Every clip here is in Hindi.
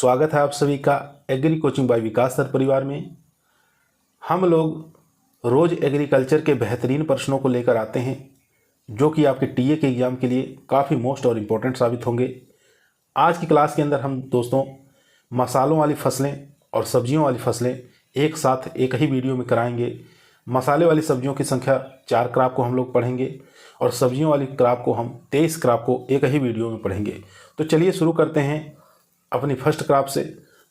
स्वागत है आप सभी का एग्री कोचिंग बाय विकास सर परिवार में। हम लोग रोज़ एग्रीकल्चर के बेहतरीन प्रश्नों को लेकर आते हैं जो कि आपके टीए के एग्ज़ाम के लिए काफ़ी मोस्ट और इम्पोर्टेंट साबित होंगे। आज की क्लास के अंदर हम दोस्तों मसालों वाली फसलें और सब्जियों वाली फसलें एक साथ एक ही वीडियो में कराएंगे। मसाले वाली सब्जियों की संख्या 4 क्रॉप को हम लोग पढ़ेंगे और सब्जियों वाली क्रॉप को हम 23 क्रॉप को एक ही वीडियो में पढ़ेंगे। तो चलिए शुरू करते हैं अपनी फर्स्ट क्रॉप से।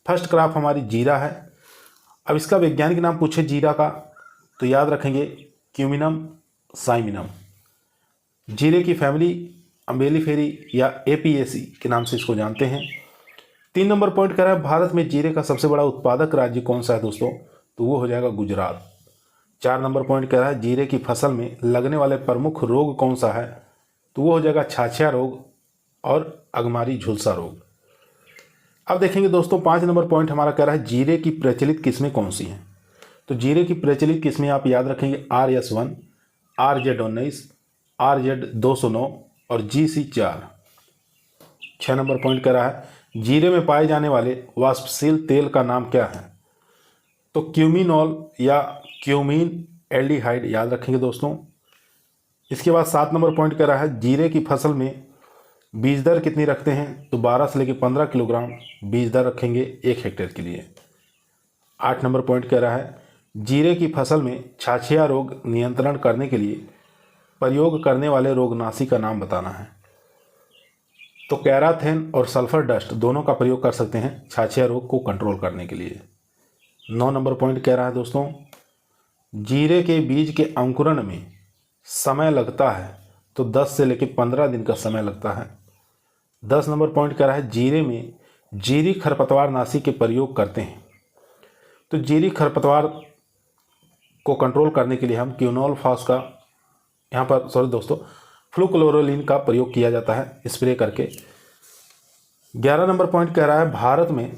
फर्स्ट क्रॉप हमारी जीरा है। अब इसका वैज्ञानिक नाम पूछे जीरा का तो याद रखेंगे क्यूमिनम साइमिनम। जीरे की फैमिली अम्बेलिफेरी या एपीएसी के नाम से इसको जानते हैं। 3 नंबर पॉइंट कह रहा है भारत में जीरे का सबसे बड़ा उत्पादक राज्य कौन सा है दोस्तों, तो वो हो जाएगा गुजरात। 4 नंबर पॉइंट कह रहा है जीरे की फसल में लगने वाले प्रमुख रोग कौन सा है, तो वो हो जाएगा छाछिया रोग और अगमारी झुलसा रोग। अब देखेंगे दोस्तों 5 नंबर पॉइंट हमारा कह रहा है जीरे की प्रचलित किस्में कौन सी हैं। तो जीरे की प्रचलित किस्में आप याद रखेंगे RS1, RZ19, RZ209 और GC4। 6 नंबर पॉइंट कह रहा है जीरे में पाए जाने वाले वाष्पशील तेल का नाम क्या है, तो क्यूमिनॉल या क्यूमीन एल्डिहाइड याद रखेंगे दोस्तों। इसके बाद 7 नंबर पॉइंट कह रहा है जीरे की फसल में बीज दर कितनी रखते हैं, तो 12 से लेकर 15 किलोग्राम बीज दर रखेंगे 1 हेक्टेयर के लिए। 8 नंबर पॉइंट कह रहा है जीरे की फसल में छाछिया रोग नियंत्रण करने के लिए प्रयोग करने वाले रोगनाशी का नाम बताना है, तो कैराथेन और सल्फर डस्ट दोनों का प्रयोग कर सकते हैं छाछिया रोग को कंट्रोल करने के लिए। 9 नंबर पॉइंट कह रहा है दोस्तों जीरे के बीज के अंकुरण में समय लगता है, तो 10 से लेकर 15 दिन का समय लगता है। 10 नंबर पॉइंट कह रहा है जीरे में जीरी खरपतवार नाशी के प्रयोग करते हैं, तो जीरी खरपतवार को कंट्रोल करने के लिए हम क्यूनोल फास का फ्लुक्लोरोलिन का प्रयोग किया जाता है स्प्रे करके। 11 नंबर पॉइंट कह रहा है भारत में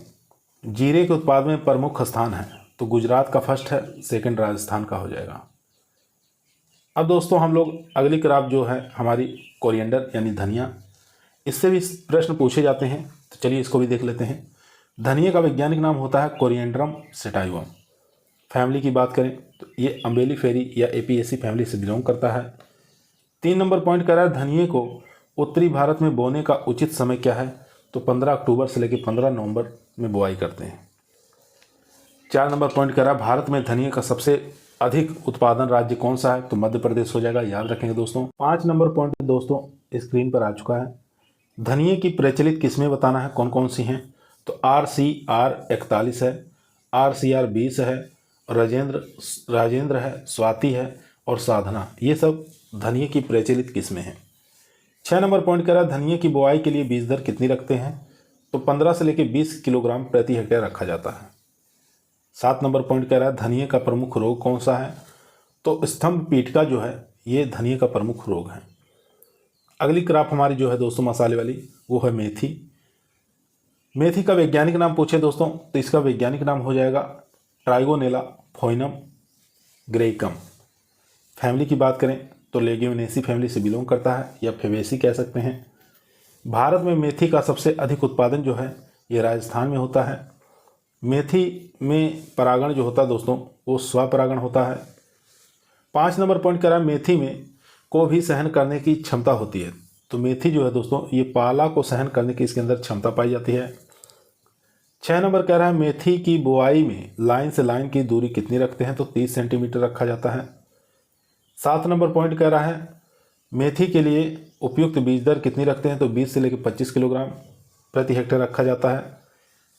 जीरे के उत्पाद में प्रमुख स्थान है, तो गुजरात का फर्स्ट है, सेकंड राजस्थान का हो जाएगा। अब दोस्तों हम लोग अगली क्रॉप जो है हमारी कोरिएंडर यानी धनिया, इससे भी प्रश्न पूछे जाते हैं, तो चलिए इसको भी देख लेते हैं। धनिया का वैज्ञानिक नाम होता है कोरिएंड्रम सेटाइवम। फैमिली की बात करें तो ये अम्बेलिफेरी या एपीएसी फैमिली से बिलोंग करता है। 3 नंबर पॉइंट कह रहा है धनिये को उत्तरी भारत में बोने का उचित समय क्या है, तो 15 अक्टूबर से लेकर 15 नवंबर में बुआई करते हैं। 4 नंबर पॉइंट कह रहा है भारत में धनिये का सबसे अधिक उत्पादन राज्य कौन सा है, तो मध्य प्रदेश हो जाएगा, याद रखेंगे दोस्तों। 5 नंबर पॉइंट दोस्तों स्क्रीन पर आ चुका है। धनिये की प्रचलित किस्में बताना है कौन कौन सी हैं, तो RCR 41 है, RCR 20 है, राजेंद्र है, स्वाति है और साधना, ये सब धनिये की प्रचलित किस्में हैं। 6 नंबर पॉइंट कह रहा है धनिये की बुआई के लिए बीज दर कितनी रखते हैं, तो 15 से लेकर 20 किलोग्राम प्रति हेक्टेयर रखा जाता है। 7 नंबर पॉइंट कह रहा है धनिये का प्रमुख रोग कौन सा है, तो स्तंभ पीठिका जो है ये धनिये का प्रमुख रोग है। अगली क्रॉप हमारी जो है दोस्तों मसाले वाली वो है मेथी। मेथी का वैज्ञानिक नाम पूछे दोस्तों तो इसका वैज्ञानिक नाम हो जाएगा ट्राइगोनेला फोइनम ग्रेइकम। फैमिली की बात करें तो लेग्यूमिनेसी फैमिली से बिलोंग करता है या फेवेसी कह सकते हैं। भारत में मेथी का सबसे अधिक उत्पादन जो है ये राजस्थान में होता है। मेथी में परागण जो होता है दोस्तों वो स्वपरागण होता है। 5 नंबर पॉइंट कह रहा है मेथी में को भी सहन करने की क्षमता होती है, तो मेथी जो है दोस्तों ये पाला को सहन करने की इसके अंदर क्षमता पाई जाती है। 6 नंबर कह रहा है मेथी की बुआई में लाइन से लाइन की दूरी कितनी रखते हैं, तो 30 सेंटीमीटर रखा जाता है। 7 नंबर पॉइंट कह रहा है मेथी के लिए उपयुक्त बीज दर कितनी रखते हैं, तो 20 से लेकर 25 किलोग्राम प्रति हेक्टेयर रखा जाता है।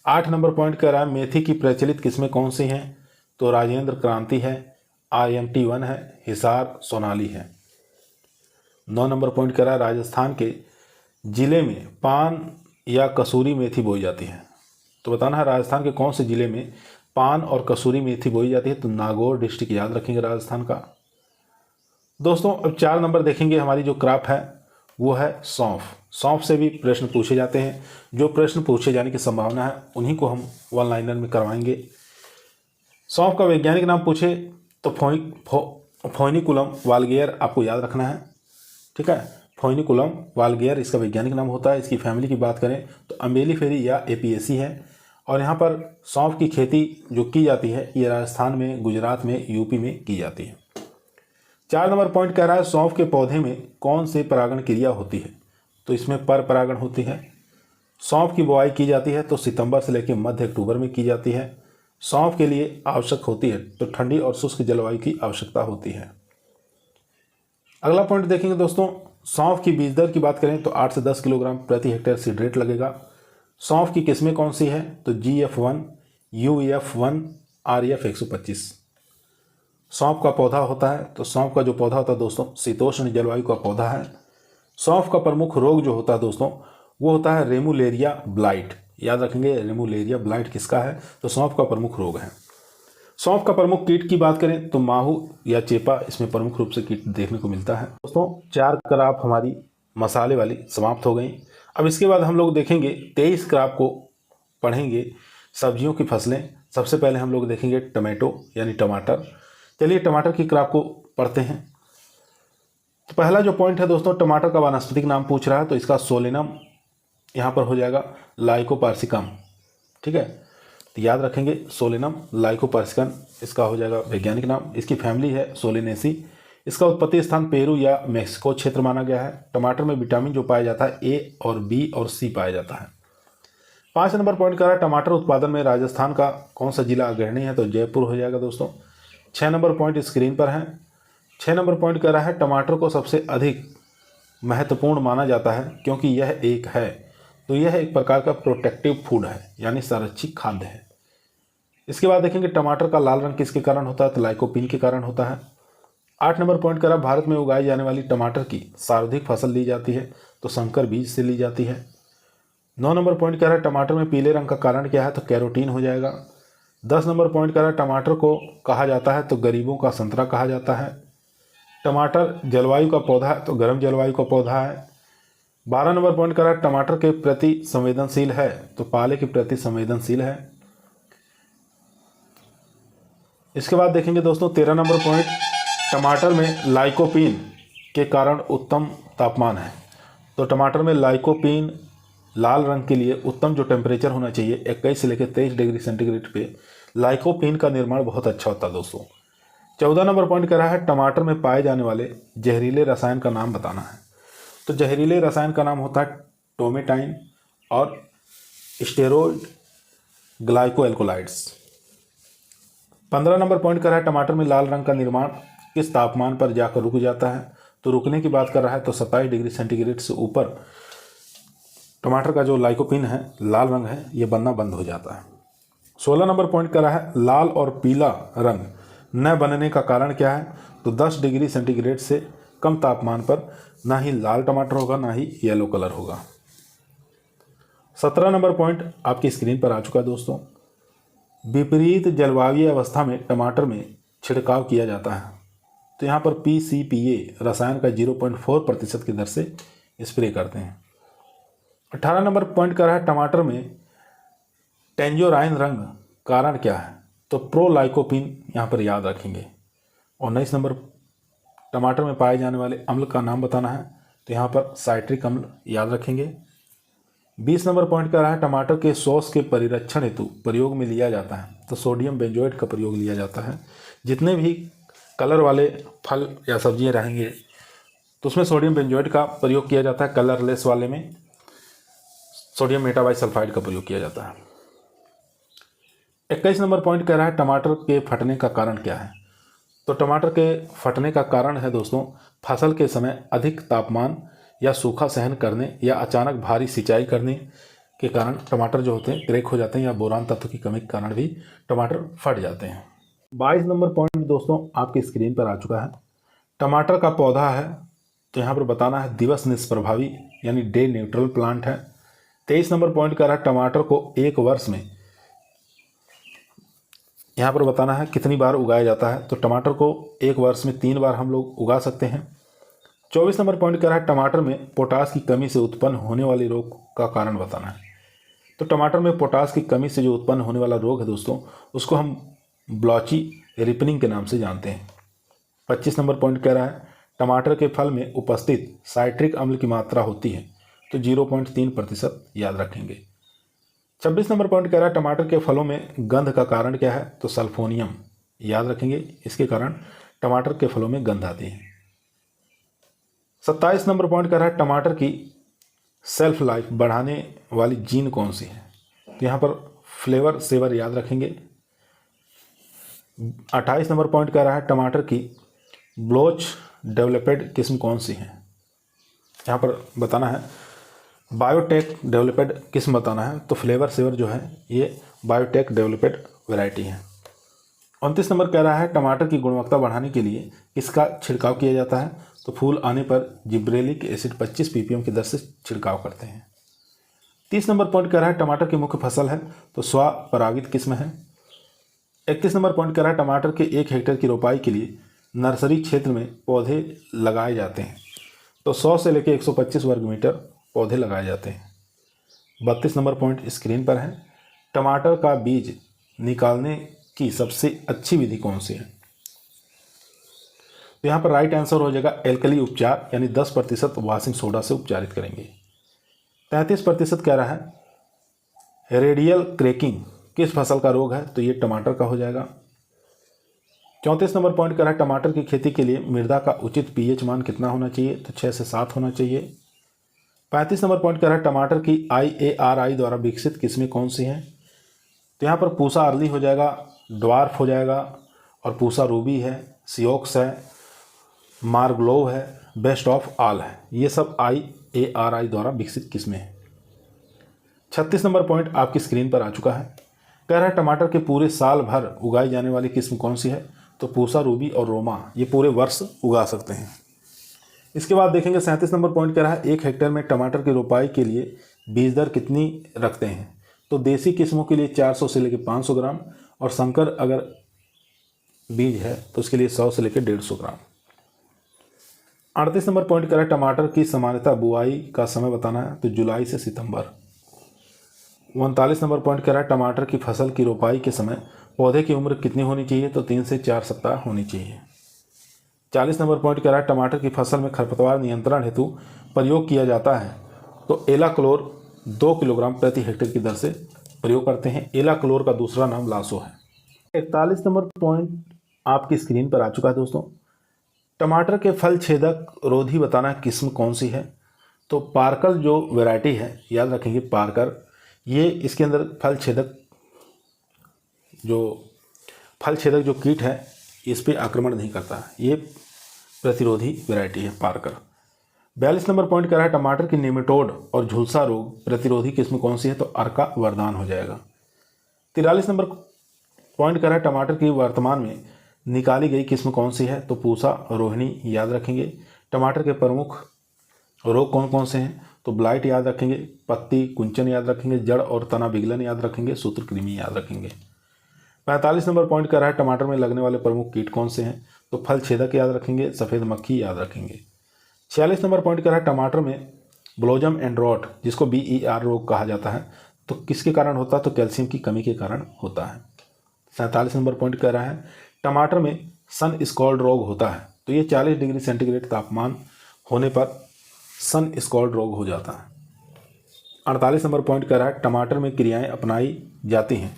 8 नंबर पॉइंट कह रहा है मेथी की प्रचलित किस्में कौन सी हैं, तो राजेंद्र क्रांति है, IMT1 है, हिसार सोनाली है। 9 नंबर पॉइंट कह रहा है राजस्थान के जिले में पान या कसूरी मेथी बोई जाती है, तो बताना है राजस्थान के कौन से जिले में पान और कसूरी मेथी बोई जाती है, तो नागौर डिस्ट्रिक्ट याद रखेंगे राजस्थान का। दोस्तों अब 4 नंबर देखेंगे हमारी जो क्रॉप है वो है सौंफ। सौंफ से भी प्रश्न पूछे जाते हैं, जो प्रश्न पूछे जाने की संभावना है उन्हीं को हम वन लाइनर में करवाएंगे। सौंफ का वैज्ञानिक नाम पूछे तो फोइनिकुलम वाल्गियर आपको याद रखना है, ठीक है। फोइनिकुलम वाल्गियर इसका वैज्ञानिक नाम होता है। इसकी फैमिली की बात करें तो अम्बेलिफेरी या एपीएसी है। और यहाँ पर सौंफ की खेती जो की जाती है ये राजस्थान में, गुजरात में, यूपी में की जाती है। 4 नंबर पॉइंट कह रहा है सौंफ के पौधे में कौन से परागण क्रिया होती है? तो इसमें पर परागण होती है। सौंफ की बुआई की जाती है तो सितंबर से लेकर मध्य अक्टूबर में की जाती है। सौंफ के लिए आवश्यक होती है तो ठंडी और शुष्क जलवायु की आवश्यकता होती है। अगला पॉइंट देखेंगे दोस्तों, सौंफ की बीज दर की बात करें तो 8 से 10 किलोग्राम प्रति हेक्टेयर सीड रेट लगेगा। सौंफ की किस्में कौन सी है? तो GF1, UF1, RF 125 सौंफ का पौधा होता है। तो सौंफ का जो पौधा होता है दोस्तों शीतोष्ण जलवायु का पौधा है। सौंफ का प्रमुख रोग जो होता है दोस्तों वो होता है रेमुलेरिया ब्लाइट। याद रखेंगे रेमुलेरिया ब्लाइट किसका है? तो सौंफ का प्रमुख रोग है। सौंफ का प्रमुख कीट की बात करें तो माहू या चेपा इसमें प्रमुख रूप से कीट देखने को मिलता है। दोस्तों 4 क्रॉप हमारी मसाले वाली समाप्त हो गई। अब इसके बाद हम लोग देखेंगे 23 क्रॉप को पढ़ेंगे, सब्जियों की फसलें। सबसे पहले हम लोग देखेंगे टमाटो यानी टमाटर। चलिए टमाटर की क्रॉप को पढ़ते हैं। तो पहला जो पॉइंट है दोस्तों, टमाटर का वानस्पतिक नाम पूछ रहा है तो इसका सोलेनम यहाँ पर हो जाएगा लाइकोपर्सिकम। ठीक है, तो याद रखेंगे सोलेनम लाइकोपर्सिकम इसका हो जाएगा वैज्ञानिक नाम। इसकी फैमिली है सोलेनेसी। इसका उत्पत्ति स्थान पेरू या मेक्सिको क्षेत्र माना गया है। टमाटर में विटामिन जो पाया जाता है A और B और C पाया जाता है। 5 नंबर पॉइंट कह रहा है टमाटर उत्पादन में राजस्थान का कौन सा जिला अग्रणी है? तो जयपुर हो जाएगा दोस्तों। 6 नंबर पॉइंट स्क्रीन पर है। 6 नंबर पॉइंट कह रहा है टमाटर को सबसे अधिक महत्वपूर्ण माना जाता है क्योंकि यह एक है, तो यह एक प्रकार का प्रोटेक्टिव फूड है यानी संरक्षित खाद्य है। इसके बाद देखेंगे टमाटर का लाल रंग किसके कारण होता है? तो लाइकोपीन के कारण होता है। 8 नंबर पॉइंट कह रहा है भारत में उगाई जाने वाली टमाटर की सर्वाधिक फसल ली जाती है तो संकर बीज से ली जाती है। 9 नंबर पॉइंट कह रहा है टमाटर में पीले रंग का कारण क्या है? तो कैरोटीन हो जाएगा। 10 नंबर पॉइंट कह रहा है टमाटर को कहा जाता है तो गरीबों का संतरा कहा जाता है। टमाटर जलवायु का पौधा है तो गर्म जलवायु का पौधा है। 12 नंबर पॉइंट कह रहा है टमाटर के प्रति संवेदनशील है तो पाले के प्रति संवेदनशील है। इसके बाद देखेंगे दोस्तों 13 नंबर पॉइंट, टमाटर में लाइकोपीन के कारण उत्तम तापमान है। तो टमाटर में लाइकोपीन लाल रंग के लिए उत्तम जो टेम्परेचर होना चाहिए 21 से लेकर 23 डिग्री सेंटीग्रेड पे लाइकोपीन का निर्माण बहुत अच्छा होता है दोस्तों। 14 नंबर पॉइंट कह रहा है टमाटर में पाए जाने वाले जहरीले रसायन का नाम बताना है। तो जहरीले रसायन का नाम होता है टोमेटाइन और स्टेरॉइड ग्लाइकोएल्कोलाइड्स। 15 नंबर पॉइंट कर रहा है टमाटर में लाल रंग का निर्माण किस तापमान पर जाकर रुक जाता है? तो रुकने की बात कर रहा है तो 27 डिग्री सेंटीग्रेड से ऊपर टमाटर का जो लाइकोपीन है लाल रंग है ये बनना बंद हो जाता है। 16 नंबर पॉइंट कर रहा है लाल और पीला रंग न बनने का कारण क्या है? तो 10 डिग्री सेंटीग्रेड से कम तापमान पर ना ही लाल टमाटर होगा ना ही येलो कलर होगा। 17 नंबर पॉइंट आपकी स्क्रीन पर आ चुका है दोस्तों। विपरीत जलवायु अवस्था में टमाटर में छिड़काव किया जाता है तो यहाँ पर PCPA रसायन का 0.4% की दर से स्प्रे करते हैं। 18 नंबर पॉइंट कर रहा है टमाटर में टेंजोराइन रंग कारण क्या है? तो प्रोलाइकोपीन यहाँ पर याद रखेंगे। 19 नंबर टमाटर में पाए जाने वाले अम्ल का नाम बताना है तो यहाँ पर साइट्रिक अम्ल याद रखेंगे। 20 नंबर पॉइंट कर रहा है टमाटर के सॉस के परिरक्षण हेतु प्रयोग में लिया जाता है तो सोडियम बेंजोएट का प्रयोग लिया जाता है। जितने भी कलर वाले फल या सब्जियां रहेंगे तो उसमें सोडियम बेंजोएट का प्रयोग किया जाता है। कलरलेस वाले में सोडियम मेटाबाइसल्फाइड का प्रयोग किया जाता है। 21 नंबर पॉइंट कह रहा है टमाटर के फटने का कारण क्या है? तो टमाटर के फटने का कारण है दोस्तों फसल के समय अधिक तापमान या सूखा सहन करने या अचानक भारी सिंचाई करने के कारण टमाटर जो होते हैं क्रैक हो जाते हैं या बोरान तत्व की कमी के कारण भी टमाटर फट जाते हैं। 22 नंबर पॉइंट दोस्तों आपकी स्क्रीन पर आ चुका है। टमाटर का पौधा है तो यहाँ पर बताना है दिवस निष्प्रभावी यानी डे न्यूट्रल प्लांट है। 23 नंबर पॉइंट कह रहा है टमाटर को एक वर्ष में यहाँ पर बताना है कितनी बार उगाया जाता है। तो टमाटर को एक वर्ष में 3 बार हम लोग उगा सकते हैं। 24 नंबर पॉइंट कह रहा है टमाटर में पोटास की कमी से उत्पन्न होने वाली रोग का कारण बताना है। तो टमाटर में पोटास की कमी से जो उत्पन्न होने वाला रोग है दोस्तों उसको हम ब्लॉची रिपनिंग के नाम से जानते हैं। 25 नंबर पॉइंट कह रहा है टमाटर के फल में उपस्थित साइट्रिक अम्ल की मात्रा होती है तो 0.3% याद रखेंगे। 26 नंबर पॉइंट कह रहा है टमाटर के फलों में गंध का कारण क्या है, तो सल्फोनियम, याद रखेंगे, इसके कारण टमाटर के फलों में गंध आती है। 27 नंबर पॉइंट कह रहा है टमाटर की सेल्फ लाइफ बढ़ाने वाली जीन कौन सी है, तो यहाँ पर फ्लेवर सेवर याद रखेंगे। 28 नंबर पॉइंट कह रहा है टमाटर की ब्लोच डेवलप्ड किस्म कौन सी है, यहाँ पर बताना है बायोटेक डेवलप्ड किस्म बताना है, तो फ्लेवर सेवर जो है ये बायोटेक डेवलप्ड वैरायटी है। 29 नंबर कह रहा है टमाटर की गुणवत्ता बढ़ाने के लिए किसका छिड़काव किया जाता है, तो फूल आने पर जिब्रेलिक एसिड 25 ppm की दर से छिड़काव करते हैं। 30 नंबर पॉइंट कह रहा है टमाटर की मुख्य फसल है, तो स्वपरागित किस्म है। 31 नंबर पॉइंट कह रहा है टमाटर के 1 हेक्टेयर की रोपाई के लिए नर्सरी क्षेत्र में पौधे लगाए जाते हैं, तो 100 से लेकर 125 वर्ग मीटर पौधे लगाए जाते हैं। 32 नंबर पॉइंट स्क्रीन पर है, टमाटर का बीज निकालने की सबसे अच्छी विधि कौन सी है, तो यहाँ पर राइट आंसर हो जाएगा एल्कली उपचार, यानी 10% वॉशिंग सोडा से उपचारित करेंगे। 33% कह रहा है रेडियल क्रैकिंग किस फसल का रोग है, तो ये टमाटर का हो जाएगा। 34 नंबर पॉइंट कह रहा है टमाटर की खेती के लिए मृदा का उचित pH मान कितना होना चाहिए, तो 6 से 7 होना चाहिए। 35 नंबर पॉइंट कह रहा है टमाटर की IARI द्वारा विकसित किस्में कौन सी हैं, तो यहाँ पर पूसा अर्ली हो जाएगा, ड्वार्फ हो जाएगा, और पूसा रूबी है, सियोक्स है, मार्गलोव है, बेस्ट ऑफ ऑल है, ये सब IARI द्वारा विकसित किस्में हैं। 36 नंबर पॉइंट आपकी स्क्रीन पर आ चुका है, कह रहा है टमाटर के पूरे साल भर उगाई जाने वाली किस्म कौन सी है, तो पूसा रूबी और रोमा ये पूरे वर्ष उगा सकते हैं। इसके बाद देखेंगे 37 नंबर पॉइंट कह रहा है 1 हेक्टेयर में टमाटर की रोपाई के लिए बीज दर कितनी रखते हैं, तो देसी किस्मों के लिए 400 से लेकर 500 ग्राम, और संकर अगर बीज है तो उसके लिए 100 से लेकर 150 ग्राम। 38 नंबर पॉइंट कह रहा है टमाटर की सामान्यतः बुआई का समय बताना है, तो जुलाई से सितंबर। 39 नंबर पॉइंट कह रहा है टमाटर की फसल की रोपाई के समय पौधे की उम्र कितनी होनी चाहिए, तो 3 से 4 सप्ताह होनी चाहिए। 40 नंबर पॉइंट कह रहा है टमाटर की फसल में खरपतवार नियंत्रण हेतु प्रयोग किया जाता है, तो एलाक्लोर 2 किलोग्राम प्रति हेक्टेयर की दर से प्रयोग करते हैं। एलाक्लोर का दूसरा नाम लासो है। 41 नंबर पॉइंट आपकी स्क्रीन पर आ चुका है दोस्तों, टमाटर के फल छेदक रोधी बताना किस्म कौन सी है, तो पार्कर जो वैरायटी है, याद रखेंगे पार्कर, ये इसके अंदर फल छेदक जो कीट है इस पे आक्रमण नहीं करता, ये प्रतिरोधी वैरायटी है पार्कर। 42 नंबर पॉइंट कह रहा है टमाटर की नेमेटोड और झुलसा रोग प्रतिरोधी किस्म कौन सी है, तो अर्का वरदान हो जाएगा। 43 नंबर पॉइंट कह रहा है टमाटर की वर्तमान में निकाली गई किस्म कौन सी है, तो पूसा रोहिणी, याद रखेंगे। टमाटर के प्रमुख रोग कौन कौन से हैं, तो ब्लाइट याद रखेंगे, पत्ती कुंचन याद रखेंगे, जड़ और तना विगलन याद रखेंगे, सूत्रकृमि याद रखेंगे। 45 नंबर पॉइंट कह रहा है टमाटर में लगने वाले प्रमुख कीट कौन से हैं, तो फल छेदक याद रखेंगे, सफ़ेद मक्खी याद रखेंगे। 46 नंबर पॉइंट कह रहा है टमाटर में ब्लोजम एंड रॉट, जिसको BER रोग कहा जाता है, तो किसके कारण होता है, तो कैल्शियम की कमी के कारण होता है। 47 नंबर पॉइंट कह रहा है टमाटर में सन स्कॉल्ड रोग होता है, तो ये 40 डिग्री सेंटीग्रेड तापमान होने पर सन स्कॉल्ड रोग हो जाता है। 48 नंबर पॉइंट कह रहा है टमाटर में क्रियाएं अपनाई जाती हैं,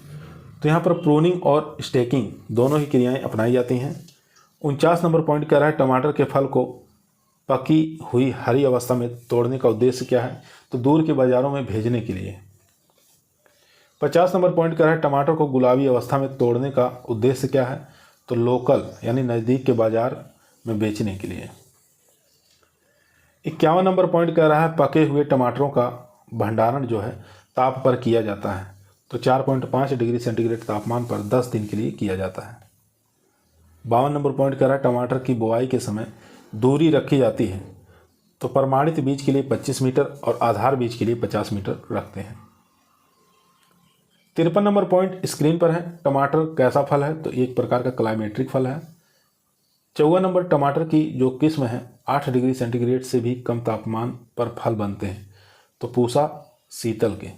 तो यहाँ पर प्रूनिंग और स्टेकिंग दोनों ही क्रियाएं अपनाई जाती हैं। 49 नंबर पॉइंट कह रहा है टमाटर के फल को पकी हुई हरी अवस्था में तोड़ने का उद्देश्य क्या है, तो दूर के बाज़ारों में भेजने के लिए। 50 नंबर पॉइंट कह रहा है टमाटर को गुलाबी अवस्था में तोड़ने का उद्देश्य क्या है, तो लोकल यानी नज़दीक के बाज़ार में बेचने के लिए। 51 नंबर पॉइंट कह रहा है पके हुए टमाटरों का भंडारण जो है ताप पर किया जाता है, तो 4.5 डिग्री सेंटीग्रेड तापमान पर 10 दिन के लिए किया जाता है। 52 नंबर पॉइंट कह रहा है टमाटर की बुआई के समय दूरी रखी जाती है, तो प्रमाणित बीज के लिए 25 मीटर और आधार बीज के लिए 50 मीटर रखते हैं। 53 नंबर पॉइंट स्क्रीन पर है टमाटर कैसा फल है, तो एक प्रकार का क्लाइमेट्रिक फल है। 54 नंबर टमाटर की जो किस्म है 8 डिग्री सेंटीग्रेड से भी कम तापमान पर फल बनते हैं, तो पूसा शीतल के।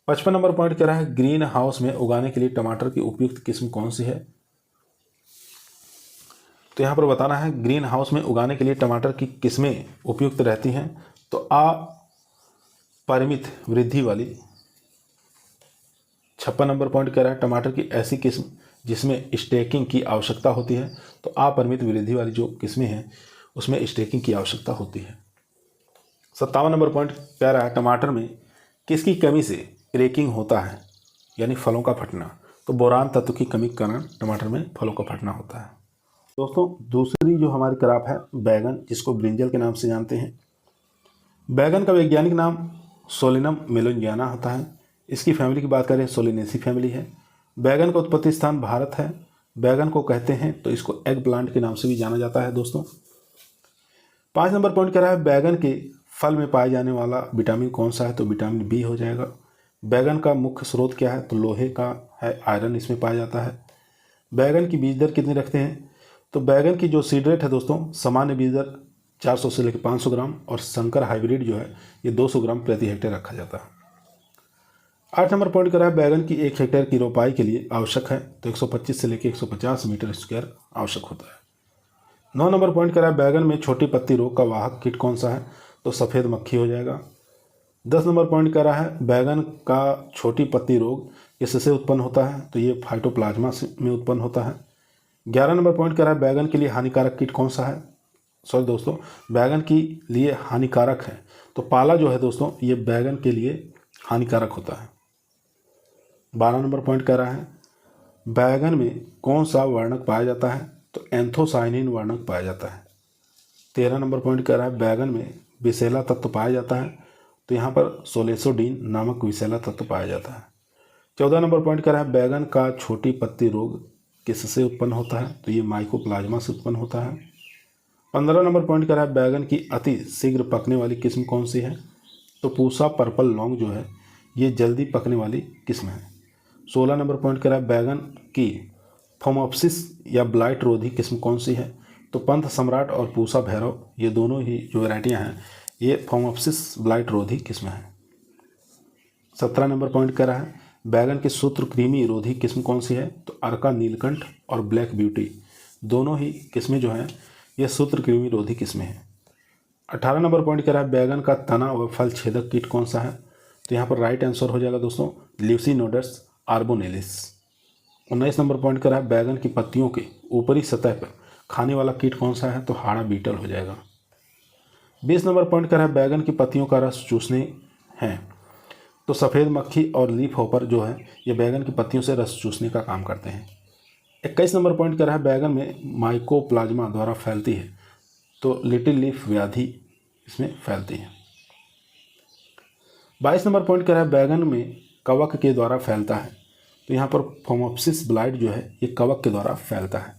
55 नंबर पॉइंट कह रहा है ग्रीन हाउस में उगाने के लिए टमाटर की उपयुक्त किस्म कौन सी है, तो यहाँ पर बताना है ग्रीन हाउस में उगाने के लिए टमाटर की किस्में उपयुक्त रहती हैं, तो अपरिमित वृद्धि वाली 56 नंबर पॉइंट कह रहा है टमाटर की ऐसी किस्म जिसमें स्टेकिंग की आवश्यकता होती है, तो अपरिमित वृद्धि वाली जो किस्में हैं उसमें स्टेकिंग की आवश्यकता होती है। 57 नंबर पॉइंट कह रहा है टमाटर में किसकी कमी से क्रैकिंग होता है, यानी फलों का फटना, तो बोरान तत्व की कमी के कारण टमाटर में फलों का फटना होता है। दोस्तों दूसरी जो हमारी क्रॉप है बैगन, जिसको ब्रिंजल के नाम से जानते हैं। बैगन का वैज्ञानिक नाम सोलिनम मेलोंजियाना होता है। इसकी फैमिली की बात करें सोलिनेसी फैमिली है। बैगन का उत्पत्ति स्थान भारत है। बैगन को कहते हैं तो इसको एग प्लांट के नाम से भी जाना जाता है। दोस्तों 5 नंबर पॉइंट कह रहा है बैगन के फल में पाए जाने वाला विटामिन कौन सा है, तो विटामिन बी हो जाएगा। बैगन का मुख्य स्रोत क्या है, तो लोहे का है, आयरन इसमें पाया जाता है। बैगन की बीज दर कितनी रखते हैं, तो बैगन की जो सीड रेट है दोस्तों, सामान्य बीज दर 400 से लेकर 500 ग्राम और संकर हाइब्रिड जो है ये 200 ग्राम प्रति हेक्टेयर रखा जाता है। 8 नंबर पॉइंट करा है बैगन की 1 हेक्टेयर की रोपाई के लिए आवश्यक है, तो 125 से लेकर 150 मीटर स्क्वायर आवश्यक होता है। 9 नंबर पॉइंट करा है बैगन में छोटी पत्ती रोग का वाहक कीट कौन सा है, तो सफ़ेद मक्खी हो जाएगा। 10 नंबर पॉइंट करा है बैगन का छोटी पत्ती रोग किससे उत्पन्न होता है, तो ये फाइटोप्लाज्मा में उत्पन्न होता है। 11 नंबर पॉइंट करा है बैगन के लिए हानिकारक कीट कौन सा है, सॉरी दोस्तों बैगन के लिए हानिकारक है, तो पाला जो है दोस्तों ये बैगन के लिए हानिकारक होता है। 12 नंबर पॉइंट कह रहा है बैगन में कौन सा वर्णक पाया जाता है, तो एंथोसाइनिन वर्णक पाया जाता है। 13 नंबर पॉइंट कह रहा है बैगन में विषैला तत्व पाया जाता है, तो यहाँ पर सोलेसोडीन नामक विषैला तत्व पाया जाता है। 14 नंबर पॉइंट कह रहा है बैगन का छोटी पत्ती रोग किससे उत्पन्न होता है, तो ये माइकोप्लाज्मा से उत्पन्न होता है। 15 नंबर पॉइंट कह रहा है बैगन की अति शीघ्र पकने वाली किस्म कौन सी है, तो पूसा पर्पल लॉन्ग जो है ये जल्दी पकने वाली किस्म है। 16 नंबर पॉइंट कह रहा है बैगन की फोमोप्सिस या ब्लाइट रोधी किस्म कौन सी है, तो पंथ सम्राट और पूसा भैरव ये दोनों ही जो वैरायटियाँ हैं ये फोमोप्सिस ब्लाइट रोधी किस्म है। 17 नंबर पॉइंट कह रहा है बैगन की सूत्रकृमि रोधी किस्म कौन सी है, तो अर्का नीलकंठ और ब्लैक ब्यूटी दोनों ही किस्में जो हैं ये सूत्रकृमि रोधी किस्में हैं। 18 नंबर पॉइंट कह रहा है बैगन का तना व फल छेदक कीट कौन सा है, तो यहाँ पर राइट आंसर हो जाएगा दोस्तों ल्यूसिनोडस आर्बोनेलिस। 19 नंबर पॉइंट कह रहा है बैगन की पत्तियों के ऊपरी सतह पर खाने वाला कीट कौन सा है, तो हाड़ा बीटल हो जाएगा। 20 नंबर पॉइंट कह रहा है बैगन की पत्तियों का रस चूसने हैं, तो सफ़ेद मक्खी और लीफ होपर जो है ये बैगन की पत्तियों से रस चूसने का काम करते हैं। 21 नंबर पॉइंट कह रहा है बैगन में माइकोप्लाज्मा द्वारा फैलती है, तो लिटिल लीफ व्याधि इसमें फैलती है। 22 नंबर पॉइंट कह रहा है बैगन में कवक के द्वारा फैलता है, तो यहाँ पर फोमोप्सिस ब्लाइट जो है ये कवक के द्वारा फैलता है।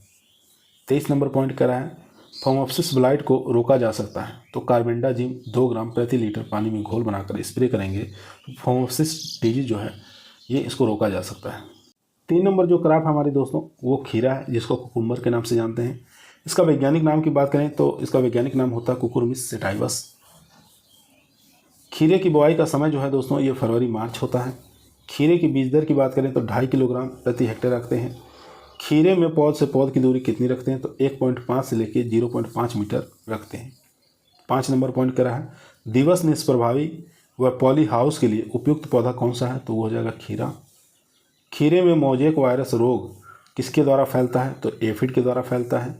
23 नंबर पॉइंट कह रहा है फोमोप्सिस ब्लाइट को रोका जा सकता है, तो कार्बेंडाजिम 2 ग्राम प्रति लीटर पानी में घोल बनाकर स्प्रे करेंगे तो फोमोप्सिस डिजीज जो है ये इसको रोका जा सकता है। 3 नंबर जो क्रॉप हमारे दोस्तों वो खीरा है, जिसको कुकुम्बर के नाम से जानते हैं। इसका वैज्ञानिक नाम की बात करें तो इसका वैज्ञानिक नाम होता है कुकुरबिस सैटाइवस। खीरे की बुआई का समय जो है दोस्तों ये फरवरी मार्च होता है। खीरे की बीज दर की बात करें तो 2.5 किलोग्राम प्रति हेक्टेयर रखते हैं। खीरे में पौध से पौध की दूरी कितनी रखते हैं, तो 1.5 से लेकर 0.5 मीटर रखते हैं। 5 नंबर पॉइंट करा है दिवस निष्प्रभावी व पॉली हाउस के लिए उपयुक्त पौधा कौन सा है, तो वो हो जाएगा खीरा। खीरे में मोजेक वायरस रोग किसके द्वारा फैलता है, तो एफिड के द्वारा फैलता है।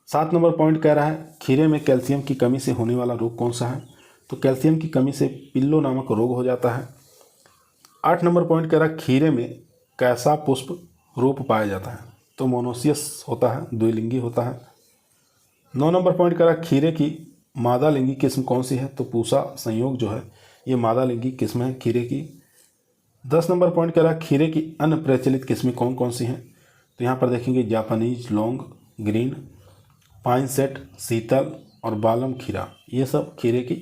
7 नंबर पॉइंट कह रहा है खीरे में कैल्शियम की कमी से होने वाला रोग कौन सा है, तो कैल्शियम की कमी से पिल्लो नामक रोग हो जाता है। 8 नंबर पॉइंट कह रहा है खीरे में कैसा पुष्प रूप पाया जाता है, तो मोनोसियस होता है, द्विलिंगी होता है। 9 नंबर पॉइंट कह रहा है खीरे की मादा लिंगी किस्म कौन सी है, तो पूसा संयोग जो है ये मादा लिंगी किस्म है खीरे की। 10 नंबर पॉइंट कह रहा है खीरे की अन्य प्रचलित किस्में कौन कौन सी हैं, तो यहाँ पर देखेंगे Japanese long green, pine set, Sheetal और बालम खीरा, ये सब खीरे की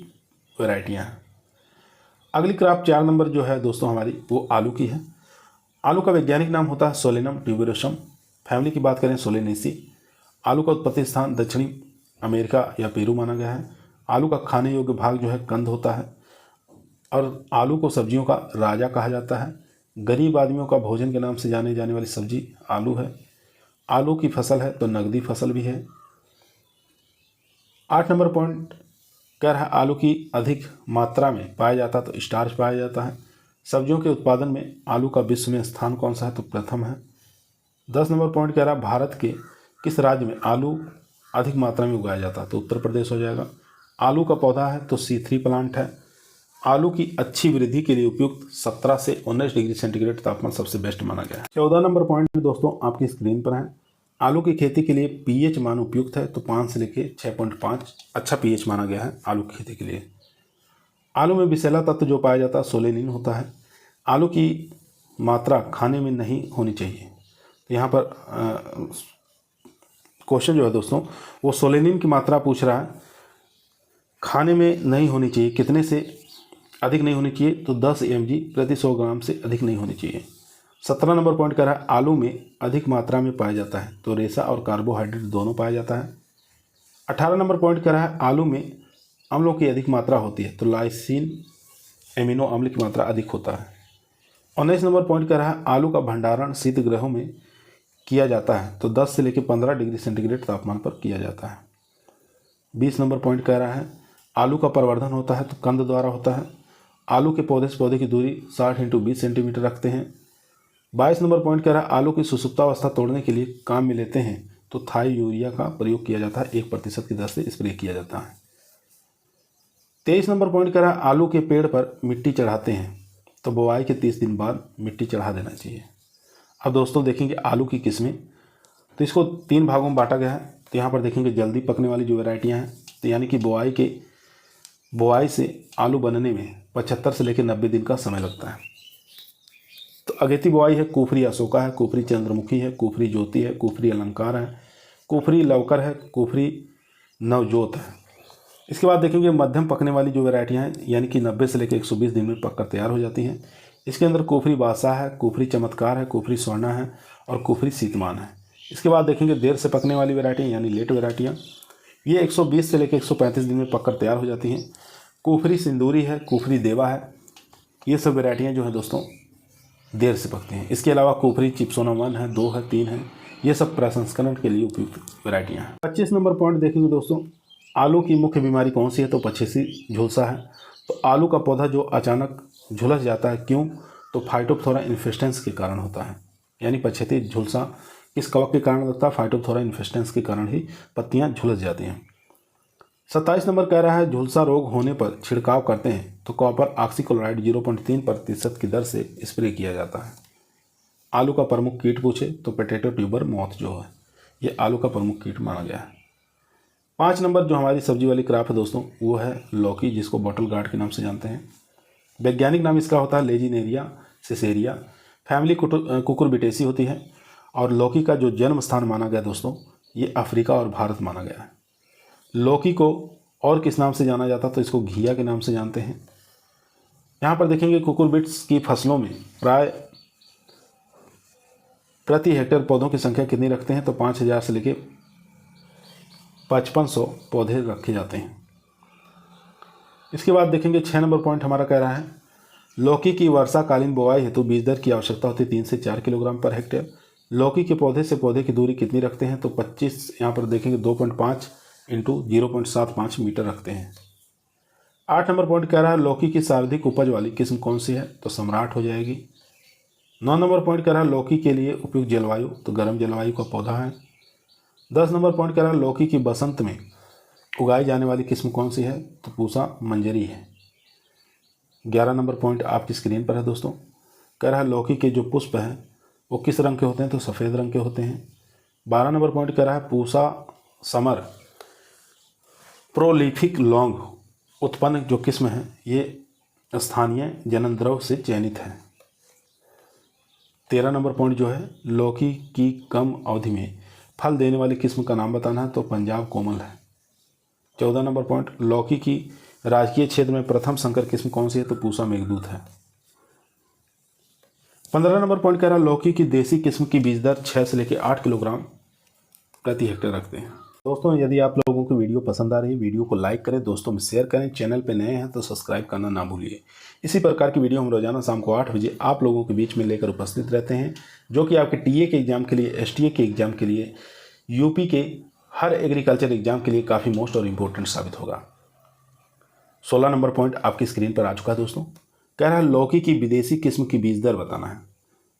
वैरायटियाँ हैं। अगली क्रॉप 4 नंबर जो है दोस्तों हमारी वो आलू की है। आलू का वैज्ञानिक नाम होता है सोलेनम ट्यूबेरोसम। फैमिली की बात करें सोलेनेसी। आलू का उत्पत्ति स्थान दक्षिणी अमेरिका या पेरू माना गया है। आलू का खाने योग्य भाग जो है कंद होता है और आलू को सब्जियों का राजा कहा जाता है। गरीब आदमियों का भोजन के नाम से जाने जाने वाली सब्जी आलू है। आलू की फसल है तो नकदी फसल भी है। 8 नंबर पॉइंट कह रहा है आलू की अधिक मात्रा में पाया जाता है तो स्टार्च पाया जाता है। सब्जियों के उत्पादन में आलू का विश्व में स्थान कौन सा है? तो प्रथम है। 10 नंबर पॉइंट कह रहा है भारत के किस राज्य में आलू अधिक मात्रा में उगाया जाता है? तो उत्तर प्रदेश हो जाएगा। आलू का पौधा है तो C3 प्लांट है। आलू की अच्छी वृद्धि के लिए उपयुक्त 17 से 19 डिग्री सेंटीग्रेड तापमान सबसे बेस्ट माना गया है। 14 नंबर पॉइंट में दोस्तों आपकी स्क्रीन पर है, आलू की खेती के लिए पीएच मान उपयुक्त है। तो 5 से लेकर 6.5 अच्छा पीएच माना गया है आलू की खेती के लिए। आलू में विषैला तत्व जो पाया जाता है सोलेनिन होता है। आलू की मात्रा खाने में नहीं होनी चाहिए। तो यहाँ पर क्वेश्चन जो है दोस्तों वो सोलेनिन की मात्रा पूछ रहा है, खाने में नहीं होनी चाहिए, कितने से अधिक नहीं होनी चाहिए? तो 10 mg प्रति 100 ग्राम से अधिक नहीं होनी चाहिए। 17 नंबर पॉइंट कह रहा है आलू में अधिक मात्रा में पाया जाता है। तो रेशा और कार्बोहाइड्रेट दोनों पाया जाता है। 18 नंबर पॉइंट कह रहा है आलू में अम्लों की अधिक मात्रा होती है। तो लाइसिन एमिनो अम्ल की मात्रा अधिक होता है। 19 नंबर पॉइंट कह रहा है आलू का भंडारण शीत गृहों में किया जाता है। तो 10 से लेकर 15 डिग्री सेंटीग्रेड तापमान पर किया जाता है। 20 नंबर पॉइंट कह रहा है आलू का प्रवर्धन होता है तो कंद द्वारा होता है। आलू के पौधे से पौधे की दूरी 60 × 20 सेंटीमीटर रखते हैं। 22 नंबर पॉइंट कह रहा है आलू की सुसुप्तावस्था तोड़ने के लिए काम में लेते हैं तो थाई यूरिया का प्रयोग किया जाता है, 1% की दर से स्प्रे किया जाता है। 23 नंबर पॉइंट कह रहा है आलू के पेड़ पर मिट्टी चढ़ाते हैं तो बुआई के 30 दिन बाद मिट्टी चढ़ा देना चाहिए। अब दोस्तों देखेंगे आलू की किस्में, तो इसको 3 भागों में बांटा गया है। तो यहाँ पर देखेंगे जल्दी पकने वाली जो वैरायटियाँ हैं, तो यानी कि बुआई से आलू बनने में 75 से लेकर 90 दिन का समय लगता है। तो अगेती बुआई है, कुफरी अशोका है, कुफरी चंद्रमुखी है, कुफरी ज्योति है, कुफरी अलंकार है, कुफरी लवकर है, कुफरी नवजोत है। इसके बाद देखेंगे मध्यम पकने वाली जो वैरायटियाँ हैं, यानी कि 90 से लेकर 120 दिन में पककर तैयार हो जाती हैं। इसके अंदर कुफरी बादशाह है, कुफरी चमत्कार है, कुफरी स्वर्णा है और कुफरी शीतमान है। इसके बाद देखेंगे देर से पकने वाली वैरायटियाँ यानी लेट वैरायटियाँ, ये 120 से लेकर 135 दिन में पककर तैयार हो जाती हैं। कुफरी सिंदूरी है, कुफरी देवा है, ये सब वैरायटियाँ जो हैं दोस्तों देर से पकती हैं। इसके अलावा कुफरी चिप्सोना 1 है, 2 है, 3 है, ये सब प्रसंस्करण के लिए उपयुक्त वैरायटियाँ हैं। 25 नंबर पॉइंट देखेंगे दोस्तों, आलू की मुख्य बीमारी कौन सी है? तो पछेसी झुलसा है। तो आलू का पौधा जो अचानक झुलस जाता है, क्यों? तो फाइटोप्थोरा इन्फेस्टेंस के कारण होता है। यानी पछेती झुलसा किस कवक के कारण लगता है? फाइटोप्थोरा इन्फेस्टेंस के कारण ही पत्तियां झुलस जाती हैं। 27 नंबर कह रहा है झुलसा रोग होने पर छिड़काव करते हैं तो कॉपर ऑक्सीक्लोराइड 0.3% की दर से स्प्रे किया जाता है। आलू का प्रमुख कीट पूछे तो पोटैटो ट्यूबर मॉथ जो है ये आलू का प्रमुख कीट माना गया है। 5 नंबर जो हमारी सब्जी वाली क्रॉप है दोस्तों वो है लौकी, जिसको बॉटल गार्ड के नाम से जानते हैं। वैज्ञानिक नाम इसका होता है लेजिनेरिया सिसेरिया। फैमिली कुकुरबिटेसी होती है। और लौकी का जो जन्म स्थान माना गया दोस्तों ये अफ्रीका और भारत माना गया है। लौकी को और किस नाम से जाना जाता? तो इसको घिया के नाम से जानते हैं। यहाँ पर देखेंगे कुकुरबिट्स की फसलों में प्राय प्रति हेक्टेयर पौधों की संख्या कितनी रखते हैं? तो 5000 से लेकर 5500 पौधे रखे जाते हैं। इसके बाद देखेंगे 6 नंबर पॉइंट हमारा कह रहा है लौकी की वर्षाकालीन बुआई हेतु बीज दर की आवश्यकता होती है 3 से 4 किलोग्राम पर हेक्टेयर। लौकी के पौधे से पौधे की दूरी कितनी रखते हैं? तो 25, यहाँ पर देखेंगे 2.5 × 0.75 मीटर रखते हैं। 8 नंबर पॉइंट कह रहा है लौकी की सर्वाधिक उपज वाली किस्म कौन सी है? तो सम्राट हो जाएगी। 9 नंबर पॉइंट कह रहा है लौकी के लिए उपयुक्त जलवायु, तो गर्म जलवायु का पौधा है। 10 नंबर पॉइंट कह रहा है लौकी की बसंत में उगाई जाने वाली किस्म कौन सी है? तो पूसा मंजरी है। 11 नंबर पॉइंट आपकी स्क्रीन पर है दोस्तों, कह रहा है लौकी के जो पुष्प हैं वो किस रंग के होते हैं? तो सफ़ेद रंग के होते हैं। 12 नंबर पॉइंट कह रहा है पूसा समर प्रोलिफिक लौंग उत्पन्न जो किस्म है ये स्थानीय जननद्रव से चयनित है। 13 नंबर पॉइंट जो है लौकी की कम अवधि में फल देने वाली किस्म का नाम बताना है, तो पंजाब कोमल है। 14 नंबर पॉइंट लौकी की राजकीय क्षेत्र में प्रथम संकर किस्म कौन सी है? तो पूसा मेघदूत है। 15 नंबर पॉइंट कह रहा है लौकी की देसी किस्म की बीज दर 6 से लेकर 8 किलोग्राम प्रति हेक्टेयर रखते हैं। दोस्तों यदि आप लोगों को वीडियो पसंद आ रही है वीडियो को लाइक करें, दोस्तों में शेयर करें, चैनल पे नए हैं तो सब्सक्राइब करना ना भूलिए। इसी प्रकार की वीडियो हम रोजाना शाम को 8 बजे आप लोगों के बीच में लेकर उपस्थित रहते हैं, जो कि आपके टीए के एग्जाम के लिए, एसटीए के एग्जाम के लिए, यूपी के हर एग्रीकल्चर एग्जाम के लिए काफ़ी मोस्ट और इम्पोर्टेंट साबित होगा। 16 नंबर पॉइंट आपकी स्क्रीन पर आ चुका है दोस्तों, कह रहा है लौकी की विदेशी किस्म की बीज दर बताना है।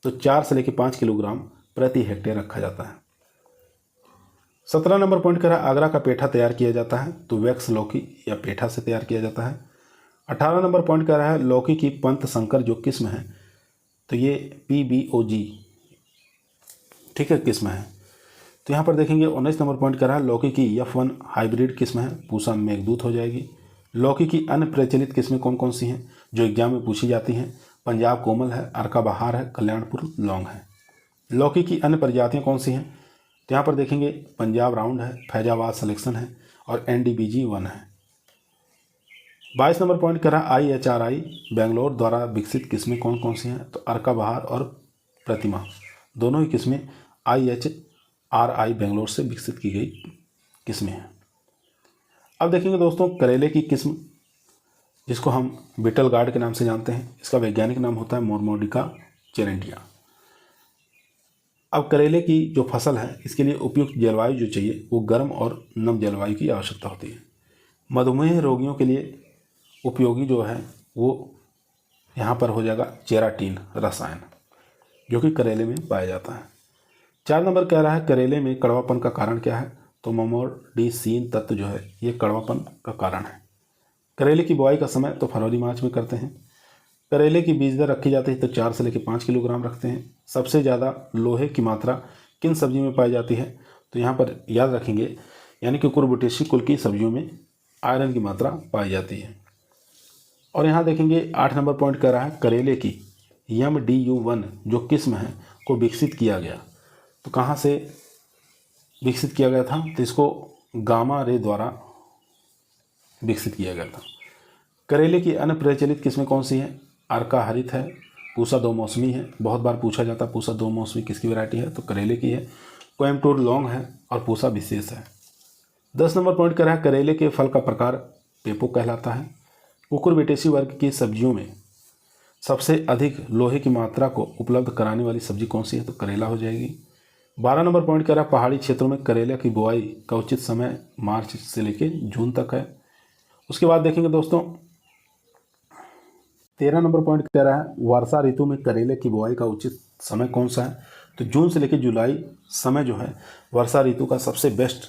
तो 4 से लेकर 5 किलोग्राम प्रति हेक्टेयर रखा जाता है। 17 नंबर पॉइंट कह रहा है आगरा का पेठा तैयार किया जाता है। तो वैक्स लौकी या पेठा से तैयार किया जाता है। 18 नंबर पॉइंट कह रहा है लौकी की पंत संकर जो किस्म है तो ये PBOG ठीक है किस्म है। तो यहाँ पर देखेंगे 19 नंबर पॉइंट कह रहा है लौकी की F1 हाइब्रिड किस्म है, पूसा मेघदूत हो जाएगी। लौकी की अन्य प्रचलित किस्में कौन कौन सी हैं जो एग्जाम में पूछी जाती हैं? पंजाब कोमल है, अर्का बहार है, कल्याणपुर लौंग है। लौकी की अन्य प्रजातियाँ कौन सी हैं? तो यहाँ पर देखेंगे पंजाब राउंड है, फैजाबाद सिलेक्शन है और NDBG 1 है। 22 नंबर पॉइंट कह रहा है IHRI बेंगलोर द्वारा विकसित किस्में कौन कौन सी हैं? तो अर्का बहार और प्रतिमा दोनों ही किस्में IHRI बेंगलोर से विकसित की गई किस्में हैं। अब देखेंगे दोस्तों करेले की किस्म जिसको हम बीटल गार्ड के नाम से जानते हैं, इसका वैज्ञानिक नाम होता है मोरमोडिका चेरेंटिया। अब करेले की जो फसल है इसके लिए उपयुक्त जलवायु जो चाहिए वो गर्म और नम जलवायु की आवश्यकता होती है। मधुमेह रोगियों के लिए उपयोगी जो है वो यहाँ पर हो जाएगा चेराटीन रसायन जो कि करेले में पाया जाता है। 4 नंबर कह रहा है करेले में कड़वापन का कारण क्या है? तो मोमोडिसीन तत्व जो है ये कड़वापन का कारण है। करेले की बुआई का समय तो फरवरी मार्च में करते हैं। करेले की बीज दर रखी जाती है तो 4 से लेकर 5 किलोग्राम रखते हैं। सबसे ज़्यादा लोहे की मात्रा किन सब्जी में पाई जाती है? तो यहाँ पर याद रखेंगे यानी कि कुकुरबिटेसी कुल की सब्जियों में आयरन की मात्रा पाई जाती है। और यहाँ देखेंगे 8 नंबर पॉइंट कह रहा है करेले की MDU1 जो किस्म है को विकसित किया गया। तो कहाँ से विकसित किया गया था? तो इसको गामा रे द्वारा विकसित किया गया था। करेले की अन्य प्रचलित किस्में कौन सी हैं? अर्का हरित है, पूसा दो मौसमी है, बहुत बार पूछा जाता है पूसा दो मौसमी किसकी वैरायटी है? तो करेले की है। कोयम्बटूर लौंग है और पूसा विशेष है। 10 नंबर पॉइंट कर रहा है करेले के फल का प्रकार पेपो कहलाता है। कुकुरबिटेसी वर्ग की सब्जियों में सबसे अधिक लोहे की मात्रा को उपलब्ध कराने वाली सब्जी कौन सी है? तो करेला हो जाएगी। 12 नंबर पॉइंट कह रहा है पहाड़ी क्षेत्रों में करेले की बुआई का उचित समय मार्च से लेकर जून तक है। उसके बाद देखेंगे दोस्तों 13 नंबर पॉइंट कह रहा है वर्षा ऋतु में करेले की बुआई का उचित समय कौन सा है? तो जून से लेकर जुलाई समय जो है वर्षा ऋतु का सबसे बेस्ट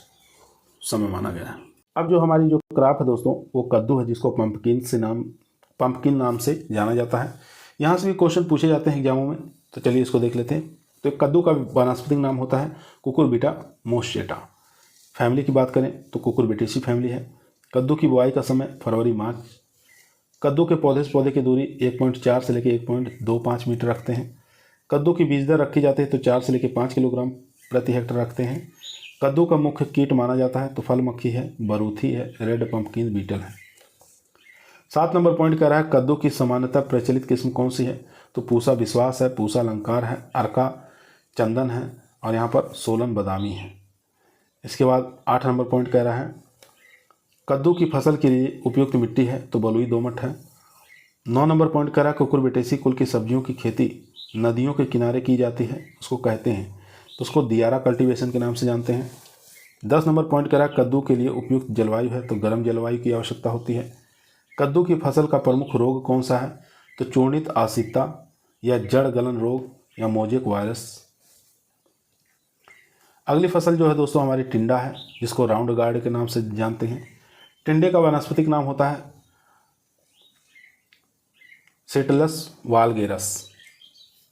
समय माना गया है। अब जो हमारी जो क्रॉप है दोस्तों वो कद्दू है जिसको पंपकिन नाम से जाना जाता है। यहाँ से भी क्वेश्चन पूछे जाते हैं एग्जामों में, तो चलिए इसको देख लेते हैं। तो कद्दू का वानस्पतिक नाम होता है कुकुरबिटा मोस्टेटा। फैमिली की बात करें तो कुकुरबिटेसी फैमिली है। कद्दू की बुआई का समय फरवरी मार्च। कद्दू के पौधे से पौधे की दूरी 1.4 से लेकर 1.25 मीटर रखते हैं। कद्दू की बीज दर रखी जाती है तो 4 से लेकर 5 किलोग्राम प्रति हेक्टेयर रखते हैं। कद्दू का मुख्य कीट माना जाता है तो फल मक्खी है, बरूथी है, रेड पंपकिन बीटल है। 7 नंबर पॉइंट कह रहा है कद्दू की सामान्यतः प्रचलित किस्म कौन सी है? तो पूसा विश्वास है, पूसा अलंकार है, अर्का चंदन है और यहाँ पर सोलन बादामी है। इसके बाद 8 नंबर पॉइंट कह रहा है कद्दू की फसल के लिए उपयुक्त मिट्टी है तो बलुई दोमट है। 9 नंबर पॉइंट कह रहा है कुकुरबिटेसी कुल की सब्जियों की खेती नदियों के किनारे की जाती है, उसको कहते हैं तो उसको दियारा कल्टीवेशन के नाम से जानते हैं। 10 नंबर पॉइंट कह रहा है कद्दू के लिए उपयुक्त जलवायु है तो गर्म जलवायु की आवश्यकता होती है। कद्दू की फसल का प्रमुख रोग कौन सा है? तो चूर्णित आसिकता या जड़ गलन रोग या मोजेक वायरस। अगली फसल जो है दोस्तों हमारी टिंडा है जिसको राउंड गार्ड के नाम से जानते हैं। टिंडे का वानस्पतिक नाम होता है सेटलस वालगेरस।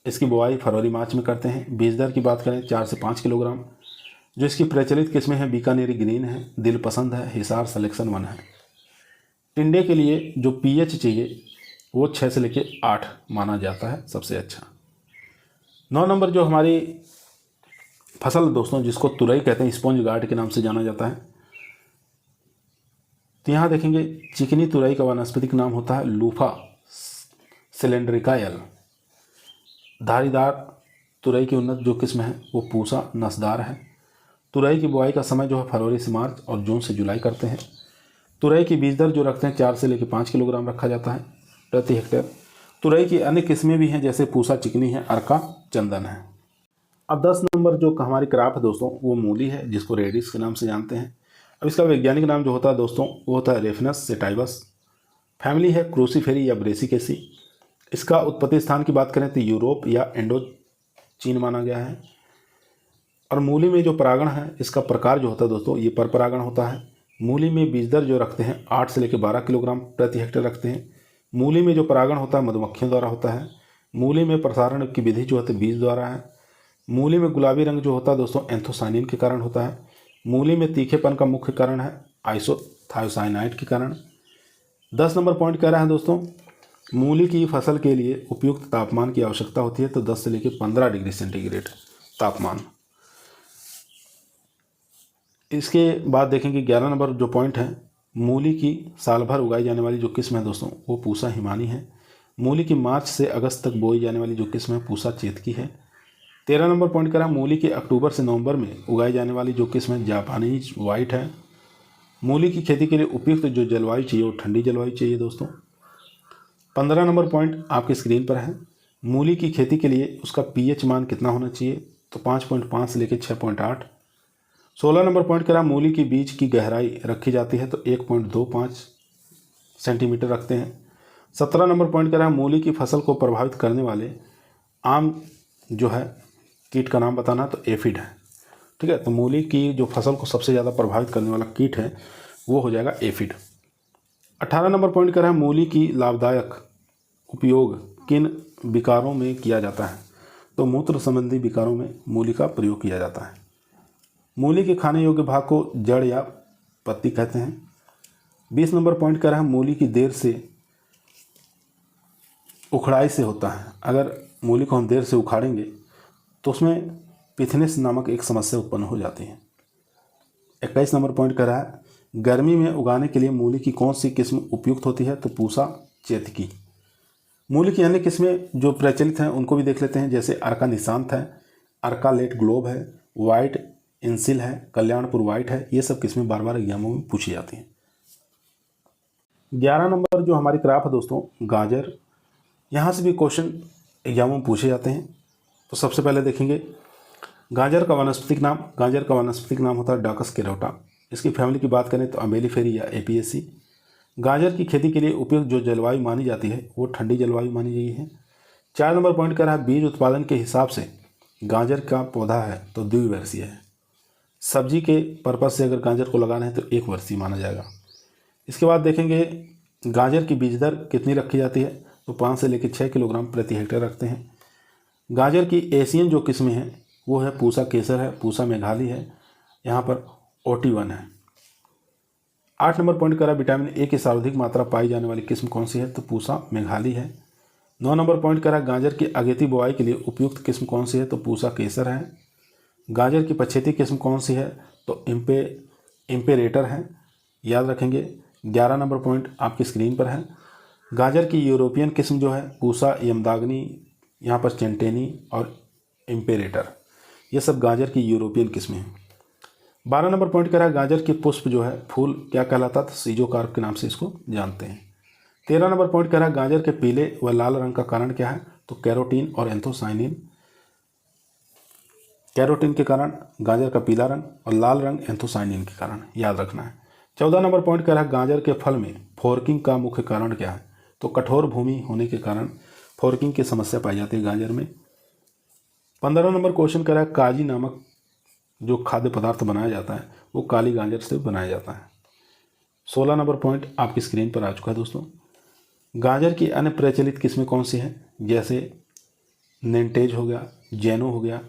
इसकी बुआई फरवरी मार्च में करते हैं। बीज दर की बात करें 4 से 5 किलोग्राम। जो इसकी प्रचलित किस्में हैं बीकानेरी ग्रीन है, दिल पसंद है, हिसार सिलेक्शन 1 है। टिंडे के लिए जो pH चाहिए वो 6 से लेकर 8 माना जाता है सबसे अच्छा। 9 नंबर जो हमारी फसल दोस्तों जिसको तुरई कहते हैं, स्पॉन्ज गार्ड के नाम से जाना जाता है। तो यहाँ देखेंगे चिकनी तुरई का वानस्पतिक नाम होता है लूफा सिलेंड्रिकायल। धारीदार तुरई की उन्नत जो किस्म है वो पूसा नसदार है। तुरई की बुआई का समय जो है फरवरी से मार्च और जून से जुलाई करते हैं। तुरई की बीज दर जो रखते हैं 4 से लेकर 5 किलोग्राम रखा जाता है प्रति हेक्टेयर। तुरई की अन्य किस्में भी हैं जैसे पूसा चिकनी है, अर्का चंदन है। अब 10 नंबर जो हमारी क्रॉप है दोस्तों वो मूली है जिसको रेडिस के नाम से जानते हैं। अब इसका वैज्ञानिक नाम जो होता है दोस्तों वो होता है रेफनस सेटाइवस। फैमिली है क्रूसीफेरी या ब्रेसिकेसी। इसका उत्पत्ति स्थान की बात करें तो यूरोप या इंडो चीन माना गया है। और मूली में जो परागण है इसका प्रकार जो होता है दोस्तों ये पर परागण होता है। मूली में बीज दर जो रखते हैं 8 से लेकर 12 किलोग्राम प्रति हेक्टेयर रखते हैं। मूली में जो परागण होता है मधुमक्खियों द्वारा होता है। मूली में प्रसारण की विधि जो होती है बीज द्वारा है। मूली में गुलाबी रंग जो होता है दोस्तों एंथोसाइनिन के कारण होता है। मूली में तीखेपन का मुख्य कारण है आइसोथायोसाइनाइड के कारण। 10 नंबर पॉइंट कह रहा है दोस्तों मूली की फसल के लिए उपयुक्त तापमान की आवश्यकता होती है तो 10 से लेकर 15 डिग्री सेंटीग्रेड तापमान। इसके बाद देखेंगे 11 नंबर जो पॉइंट है मूली की साल भर उगाई जाने वाली जो किस्म है दोस्तों वो पूसा हिमानी है। मूली की मार्च से अगस्त तक बोई जाने वाली जो किस्म है पूसा चेतकी है। 13 नंबर पॉइंट करा मूली की अक्टूबर से नवंबर में उगाई जाने वाली जो किस्म है जापानीज वाइट है। मूली की खेती के लिए उपयुक्त जो जलवायु चाहिए वो ठंडी जलवायु चाहिए दोस्तों। 15 नंबर पॉइंट आपकी स्क्रीन पर है मूली की खेती के लिए उसका पीएच मान कितना होना चाहिए तो 5.5 से लेकर 6.8। 16 नंबर पॉइंट करा मूली की बीज की गहराई रखी जाती है तो 1.25 सेंटीमीटर रखते हैं। 17 नंबर पॉइंट करा मूली की फसल को प्रभावित करने वाले आम जो है कीट का नाम बताना तो एफिड है। ठीक है, तो मूली की जो फसल को सबसे ज़्यादा प्रभावित करने वाला कीट है वो हो जाएगा एफिड। 18 नंबर पॉइंट कर है मूली की लाभदायक उपयोग किन विकारों में किया जाता है तो मूत्र संबंधी विकारों में मूली का प्रयोग किया जाता है। मूली के खाने योग्य भाग को जड़ या पत्ती कहते हैं। 20 नंबर पॉइंट कर है मूली की देर से उखड़ाई से होता है। अगर मूली को हम देर से उखाड़ेंगे तो उसमें पिथनेस नामक एक समस्या उत्पन्न हो जाती है। 21 नंबर पॉइंट कर रहा है गर्मी में उगाने के लिए मूली की कौन सी किस्म उपयुक्त होती है तो पूसा चेतकी। मूली की अन्य किस्में जो प्रचलित हैं उनको भी देख लेते हैं, जैसे अर्का निशांत है, अर्का लेट ग्लोब है, वाइट इंसिल है, कल्याणपुर वाइट है। ये सब किस्में बार बार एग्जामों में पूछी जाती हैं। 11 नंबर जो हमारी क्रॉप है दोस्तों गाजर, यहाँ से भी क्वेश्चन एग्जामों में पूछे जाते हैं। तो सबसे पहले देखेंगे गाजर का वानस्पतिक नाम। गाजर का वानस्पतिक नाम होता है डाकस केरोटा। इसकी फैमिली की बात करें तो अमेलिफेरी या एपीएसी। गाजर की खेती के लिए उपयुक्त जो जलवायु मानी जाती है वो ठंडी जलवायु मानी गई है। 4 नंबर पॉइंट कर रहा है बीज उत्पादन के हिसाब से गाजर का पौधा है तो द्विवर्षीय है। सब्जी के पर्पज से अगर गाजर को लगाना है तो 1 वर्षीय माना जाएगा। इसके बाद देखेंगे गाजर की बीज दर कितनी रखी जाती है तो 5 से लेकर 6 किलोग्राम प्रति हेक्टेयर रखते हैं। गाजर की एशियन जो किस्में हैं वो है पूसा केसर है, पूसा मेघाली है, यहाँ पर OT1 है। 8 नंबर पॉइंट करा विटामिन ए की सर्वाधिक मात्रा पाई जाने वाली किस्म कौन सी है तो पूसा मेघाली है। 9 नंबर पॉइंट करा गाजर की अगेती बुआई के लिए उपयुक्त किस्म कौन सी है तो पूसा केसर है। गाजर की पछेती किस्म कौन सी है तो इम्पेरेटर है, याद रखेंगे। 11 नंबर पॉइंट आपकी स्क्रीन पर है गाजर की यूरोपियन किस्म जो है पूसा यमदाग्नि, यहाँ पर चेंटेनी और इम्पेरेटर, ये सब गाजर की यूरोपियन किस्में हैं। 12 नंबर पॉइंट कह रहा है गाजर के पुष्प जो है फूल क्या कहलाता है तो सीजोकार्प के नाम से इसको जानते हैं। 13 नंबर पॉइंट कह रहा है गाजर के पीले व लाल रंग का कारण क्या है तो कैरोटीन और एंथोसाइनिन। कैरोटीन के कारण गाजर का पीला रंग और लाल रंग एंथोसाइनिन के कारण, याद रखना है। 14 नंबर पॉइंट कह रहा है गाजर के फल में फोर्किंग का मुख्य कारण क्या है तो कठोर भूमि होने के कारण फोर्किंग की समस्या पाई जाती है गाजर में। 15 नंबर क्वेश्चन कह रहा है काजी नामक जो खाद्य पदार्थ बनाया जाता है वो काली गाजर से बनाया जाता है। 16 नंबर पॉइंट आपकी स्क्रीन पर आ चुका है दोस्तों। गाजर की अन्य प्रचलित किस्में कौन सी हैं जैसे नेंटेज हो गया, जेनो हो गया,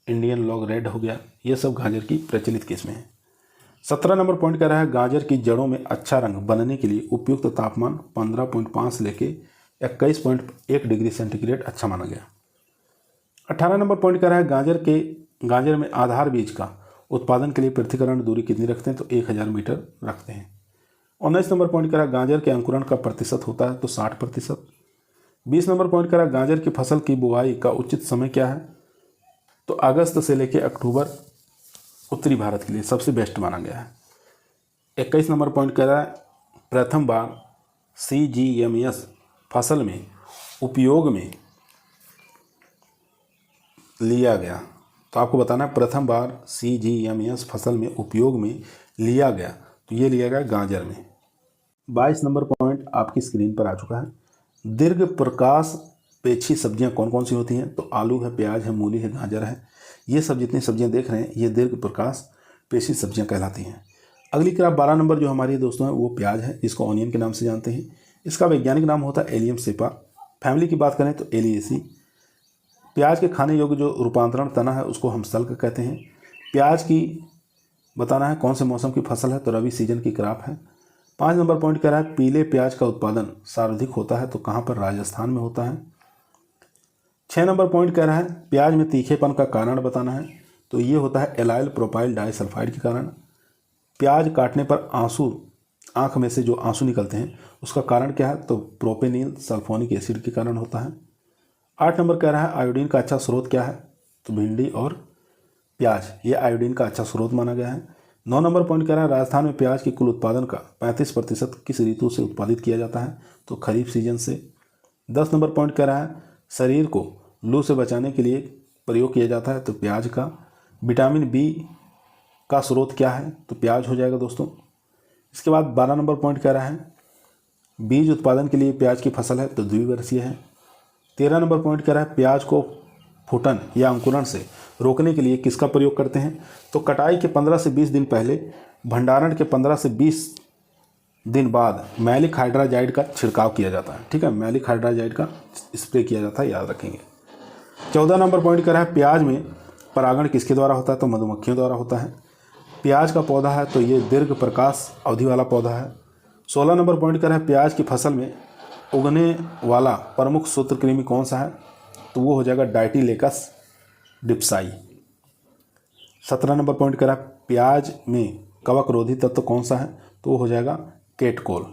इंडियन लॉग रेड हो गया, ये सब गाजर की प्रचलित किस्में हैं। 17 नंबर पॉइंट कह रहा है गाजर की जड़ों में अच्छा रंग बनने के लिए उपयुक्त तापमान 15.5 से लेके 21.1 डिग्री सेंटीग्रेड अच्छा माना गया। 18 नंबर पॉइंट कह रहा है गाजर में आधार बीज का उत्पादन के लिए पृथक्करण दूरी कितनी रखते हैं तो 1000 मीटर रखते हैं। 19 नंबर पॉइंट कह रहा है गाजर के अंकुरण का प्रतिशत होता है तो 60%। 20 नंबर पॉइंट कह रहा है गाजर की फसल की बुआई का उचित समय क्या है तो अगस्त से लेकर अक्टूबर उत्तरी भारत के लिए सबसे बेस्ट माना गया है। 21 नंबर पॉइंट कह रहा है प्रथम बार CGMS फसल में उपयोग में लिया गया, तो आपको बताना है प्रथम बार CGMS फसल में उपयोग में लिया गया तो ये लिया गया गाजर में। 22 नंबर पॉइंट आपकी स्क्रीन पर आ चुका है। दीर्घ प्रकाश पेछी सब्जियां कौन कौन सी होती हैं? तो आलू है, प्याज है, मूली है, गाजर है। ये सब जितनी सब्जियां देख रहे हैं ये दीर्घ प्रकाश पेशी सब्जियां कहलाती हैं। अगली क्रॉप 12 नंबर जो हमारी दोस्तों है वो प्याज है, जिसको ऑनियन के नाम से जानते हैं। इसका वैज्ञानिक नाम होता है एलियम सेपा। फैमिली की बात करें तो एलिएसी। प्याज के खाने योग्य जो रूपांतरण तना है उसको हम सल्क कहते हैं। प्याज की बताना है कौन से मौसम की फसल है? तो रबी सीजन की क्रॉप है। 5 नंबर पॉइंट कह रहा है पीले प्याज का उत्पादन सर्वाधिक होता है, तो कहाँ पर? राजस्थान में होता है। 6 नंबर पॉइंट कह रहा है प्याज में तीखेपन का कारण बताना है, तो ये होता है एलाइल प्रोपाइल डाइसल्फाइड के कारण। प्याज काटने पर आँख में से जो आंसू निकलते हैं उसका कारण क्या है? तो प्रोपेनिल सल्फोनिक एसिड के कारण होता है। 8 नंबर कह रहा है आयोडीन का अच्छा स्रोत क्या है? तो भिंडी और प्याज, ये आयोडीन का अच्छा स्रोत माना गया है। 9 नंबर पॉइंट कह रहा है राजस्थान में प्याज की कुल उत्पादन का 35% किस ऋतु से उत्पादित किया जाता है? तो खरीफ सीजन से। 10 नंबर पॉइंट कह रहा है शरीर को लू से बचाने के लिए प्रयोग किया जाता है, तो प्याज का। विटामिन बी का स्रोत क्या है? तो प्याज हो जाएगा दोस्तों। इसके बाद 12 नंबर पॉइंट कह रहा है बीज उत्पादन के लिए प्याज की फसल है, तो द्विवर्षीय है। 13 नंबर पॉइंट कह रहा है प्याज को फूटन या अंकुरण से रोकने के लिए किसका प्रयोग करते हैं? तो कटाई के 15 से 20 दिन पहले, भंडारण के 15 से 20 दिन बाद मैलिक हाइड्राजाइड का छिड़काव किया जाता है। ठीक है, मैलिक हाइड्राजाइड का स्प्रे किया जाता है, याद रखेंगे। 14 नंबर पॉइंट कह रहा है प्याज में परागण किसके द्वारा होता है? तो मधुमक्खियों द्वारा होता है। प्याज का पौधा है तो ये दीर्घ प्रकाश अवधि वाला पौधा है। 16 नंबर पॉइंट कह रहा है प्याज की फसल में उगने वाला प्रमुख सूत्रकृमि कौन सा है? तो वो हो जाएगा डाइटिलेकस डिप्साई। 17 नंबर पॉइंट कह रहा है प्याज में कवक रोधी तत्व कौन सा है? तो वो हो जाएगा केटकोल।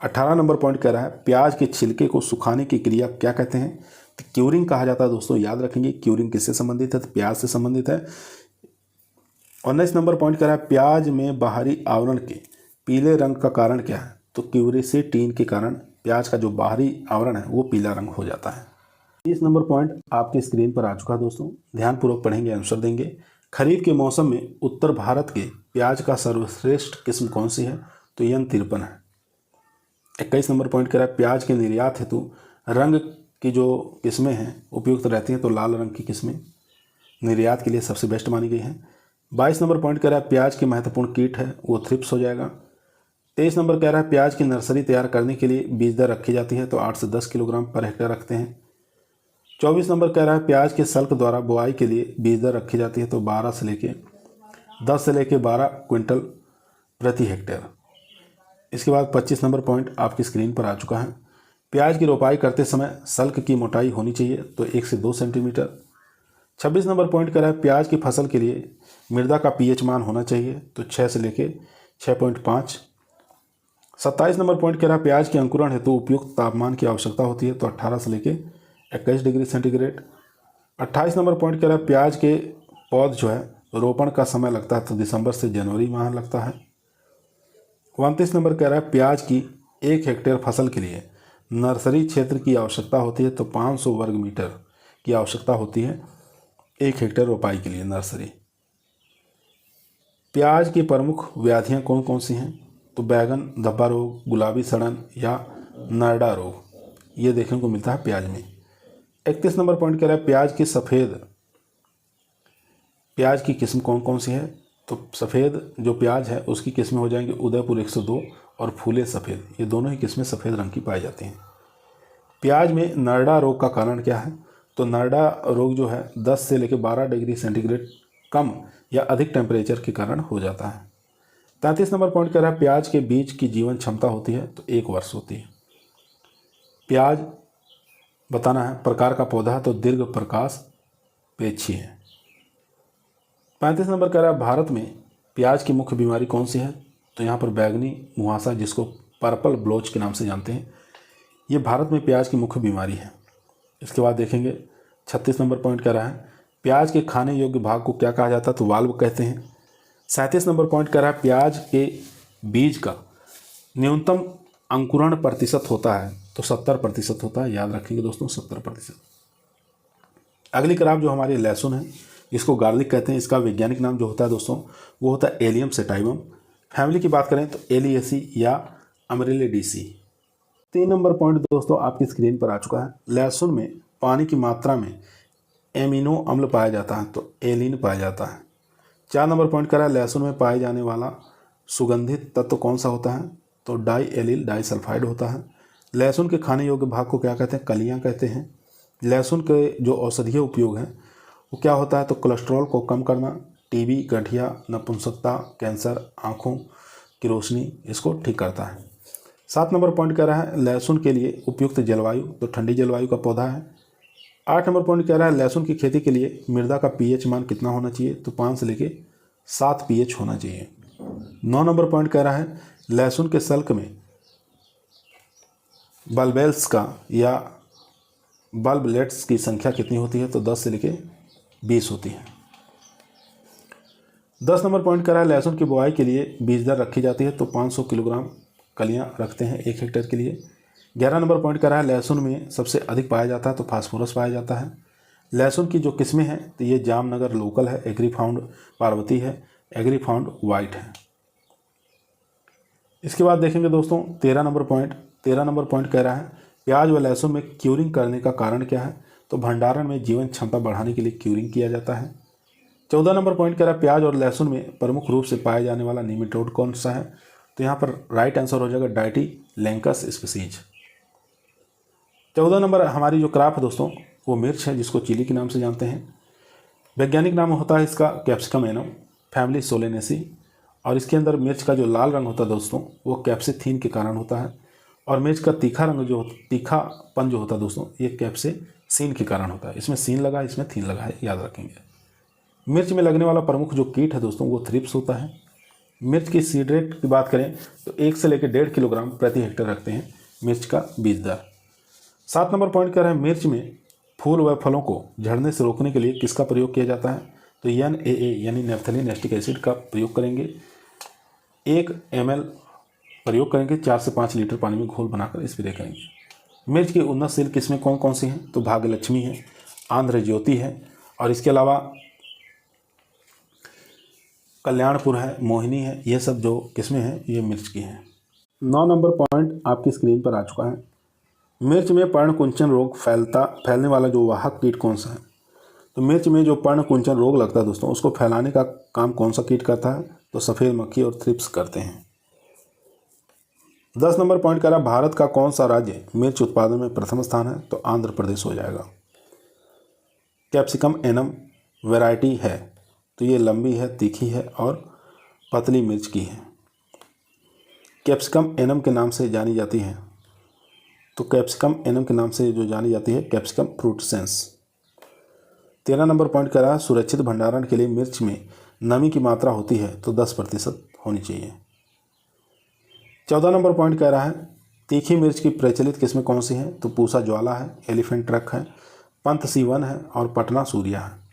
18 नंबर पॉइंट कह रहा है प्याज के छिलके को सुखाने की क्रिया क्या कहते हैं? तो क्यूरिंग कहा जाता है दोस्तों, याद रखेंगे। क्यूरिंग किससे संबंधित है? तो प्याज से संबंधित है। 19 नंबर पॉइंट कह रहा है प्याज में बाहरी आवरण के पीले रंग का कारण क्या है? तो क्यूरेसेटीन के कारण प्याज का जो बाहरी आवरण है वो पीला रंग हो जाता है। 30 नंबर पॉइंट आपकी स्क्रीन पर आ चुका है दोस्तों, ध्यानपूर्वक पढ़ेंगे, आंसर देंगे। खरीफ के मौसम में उत्तर भारत के प्याज का सर्वश्रेष्ठ किस्म कौन सी है? तो N53 है। 21 नंबर पॉइंट कह रहा है प्याज के निर्यात हेतु रंग की जो किस्में हैं उपयुक्त रहती हैं, तो लाल रंग की किस्में निर्यात के लिए सबसे बेस्ट मानी गई हैं। 22 नंबर पॉइंट कह रहा है प्याज के महत्वपूर्ण कीट है वो थ्रिप्स हो जाएगा। 23 नंबर कह रहा है प्याज की नर्सरी तैयार करने के लिए बीज दर रखी जाती है, तो 8 से 10 किलोग्राम पर हेक्टेयर रखते हैं। 24 नंबर कह रहा है प्याज के सल्क द्वारा बुआई के लिए बीज दर रखी जाती है, तो 10 से लेके 12 क्विंटल प्रति हेक्टेयर। इसके बाद 25 नंबर पॉइंट आपकी स्क्रीन पर आ चुका है। प्याज की रोपाई करते समय सल्क की मोटाई होनी चाहिए, तो 1 से 2 सेंटीमीटर। 26 नंबर पॉइंट कह रहा है प्याज की फसल के लिए मृदा का पीएच मान होना चाहिए, तो 6 से लेके 6.5। 27 नंबर पॉइंट कह रहा है प्याज के अंकुरण हेतु उपयुक्त तापमान की आवश्यकता होती है, तो 18 से लेके 21 डिग्री सेंटीग्रेड। 28 नंबर पॉइंट कह रहा है प्याज के पौध जो है रोपण का समय लगता है, तो दिसंबर से जनवरी माह लगता है। 29 नंबर कह रहा है प्याज की 1 हेक्टेयर फसल के लिए नर्सरी क्षेत्र की आवश्यकता होती है, तो 500 वर्ग मीटर की आवश्यकता होती है 1 हेक्टेयर रोपाई के लिए नर्सरी। प्याज की प्रमुख व्याधियां कौन कौन सी हैं? तो बैगन धब्बा रोग, गुलाबी सड़न या नरडा रोग, ये देखने को मिलता है प्याज में। 31 नंबर पॉइंट कह रहा है प्याज की किस्म कौन कौन सी है? तो सफ़ेद जो प्याज है उसकी किस्में हो जाएंगी उदयपुर 102 और फूले सफ़ेद, ये दोनों ही किस्में सफ़ेद रंग की पाई जाती हैं। प्याज में नरडा रोग का कारण क्या है? तो नरडा रोग जो है 10 से लेकर 12 डिग्री सेंटीग्रेड कम या अधिक टेम्परेचर के कारण हो जाता है। 33 नंबर पॉइंट कह रहा है प्याज के बीज की जीवन क्षमता होती है, तो 1 वर्ष होती है। प्याज बताना है प्रकार का पौधा है, तो दीर्घ प्रकाश पेछी है। 35 नंबर कह रहा है भारत में प्याज की मुख्य बीमारी कौन सी है? तो यहाँ पर बैगनी मुहासा, जिसको पर्पल ब्लोच के नाम से जानते हैं, ये भारत में प्याज की मुख्य बीमारी है। इसके बाद देखेंगे 36 नंबर पॉइंट कह रहा है प्याज के खाने योग्य भाग को क्या कहा जाता है? तो वाल्व कहते हैं। 37 नंबर पॉइंट कह रहा है प्याज के बीज का न्यूनतम अंकुरण प्रतिशत होता है, तो 70% होता है, याद रखेंगे दोस्तों 70%। अगली क्रॉप जो हमारी लहसुन है, इसको गार्लिक कहते हैं। इसका वैज्ञानिक नाम जो होता है दोस्तों वो होता है एलियम सेटाइवम। फैमिली की बात करें तो एलिएसी या अमरेलिडेसी। 3 नंबर पॉइंट दोस्तों आपकी स्क्रीन पर आ चुका है। लहसुन में पानी की मात्रा में एमिनो अम्ल पाया जाता है तो एलिन पाया जाता है। 4 नंबर पॉइंट कह रहा है लहसुन में पाए जाने वाला सुगंधित तत्व कौन सा होता है तो डाई एलिल डाइसल्फाइड होता है। लहसुन के खाने योग्य भाग को क्या कहते हैं, कलियां कहते हैं। लहसुन के जो औषधीय उपयोग हैं वो क्या होता है तो कोलेस्ट्रॉल को कम करना, टीबी, गठिया, नपुंसकता, कैंसर, आँखों की रोशनी इसको ठीक करता है। 7 नंबर पॉइंट कह रहा है लहसुन के लिए उपयुक्त जलवायु तो ठंडी जलवायु का पौधा है। 8 नंबर पॉइंट कह रहा है लहसुन की खेती के लिए मृदा का पीएच मान कितना होना चाहिए तो 5 से लेके 7 पीएच होना चाहिए। 9 नंबर पॉइंट कह रहा है लहसुन के सल्क में बल्बेल्स का या बल्बलेट्स की संख्या कितनी होती है तो 10 से लेके 20 होती है। 10 नंबर पॉइंट कह रहा है लहसुन की बुआई के लिए बीज दर रखी जाती है तो 500 किलोग्राम कलियां रखते हैं 1 हेक्टेयर के लिए। 11 नंबर पॉइंट कह रहा है लहसुन में सबसे अधिक पाया जाता है तो फास्फोरस पाया जाता है। लहसुन की जो किस्में हैं तो ये जामनगर लोकल है, एग्री फाउंड पार्वती है, एग्री फाउंड वाइट है। इसके बाद देखेंगे दोस्तों 13 नंबर पॉइंट कह रहा है प्याज व लहसुन में क्यूरिंग करने का कारण क्या है तो भंडारण में जीवन क्षमता बढ़ाने के लिए क्यूरिंग किया जाता है। 14 नंबर पॉइंट कह रहा है प्याज और लहसुन में प्रमुख रूप से पाया जाने वाला निमेटोड कौन सा है तो यहाँ पर राइट आंसर हो जाएगा डाइटिलेंकस स्पीसीज। 14 नंबर हमारी जो क्रॉप है दोस्तों वो मिर्च है जिसको चिली के नाम से जानते हैं। वैज्ञानिक नाम होता है इसका कैप्सिकम एनम, फैमिली सोलेनेसी, और इसके अंदर मिर्च का जो लाल रंग होता है दोस्तों वो कैप्सिथीन के कारण होता है और मिर्च का तीखा रंग जो तीखापन जो होता है दोस्तों ये कैप्सेसिन के कारण होता है। इसमें सीन लगा है, इसमें थीन लगा है, याद रखेंगे। मिर्च में लगने वाला प्रमुख जो कीट है दोस्तों वो थ्रिप्स होता है। मिर्च की सीड रेट की बात करें तो 1 से लेकर 1.5 किलोग्राम प्रति हेक्टेयर रखते हैं मिर्च का बीज दर। 7 नंबर पॉइंट कह रहा है मिर्च में फूल व फलों को झड़ने से रोकने के लिए किसका प्रयोग किया जाता है तो NAA यानी नेफ्थलीन एसिटिक एसिड का प्रयोग करेंगे। 1 ml प्रयोग करेंगे, 4 से 5 लीटर पानी में घोल बनाकर स्प्रे करेंगे। मिर्च की उन्नतशील किस्में कौन कौन सी हैं तो भाग्यलक्ष्मी है, आंध्र ज्योति है और इसके अलावा कल्याणपुर है, मोहिनी है। ये सब जो किस्में हैं ये मिर्च की हैं। 9 नंबर पॉइंट आपकी स्क्रीन पर आ चुका है। मिर्च में पर्णकुंचन रोग फैलने वाला जो वाहक कीट कौन सा है तो मिर्च में जो पर्णकुंचन रोग लगता है दोस्तों उसको फैलाने का काम कौन सा कीट करता है तो सफ़ेद मक्खी और थ्रिप्स करते हैं। 10 नंबर पॉइंट कह रहा है भारत का कौन सा राज्य मिर्च उत्पादन में प्रथम स्थान है तो आंध्र प्रदेश हो जाएगा। कैप्सिकम एनम वैरायटी है तो ये लंबी है, तीखी है और पतली मिर्च की है। कैप्सिकम एनम के नाम से जानी जाती है तो कैप्सिकम एनम के नाम से जो जानी जाती है कैप्सिकम फ्रूटेंस। 13 नंबर पॉइंट कह रहा है सुरक्षित भंडारण के लिए मिर्च में नमी की मात्रा होती है तो 10% होनी चाहिए। 14 नंबर पॉइंट कह रहा है तीखी मिर्च की प्रचलित किस्में कौन सी हैं तो पूसा ज्वाला है, एलिफेंट ट्रक है, पंथ C1 है और पटना सूर्या है।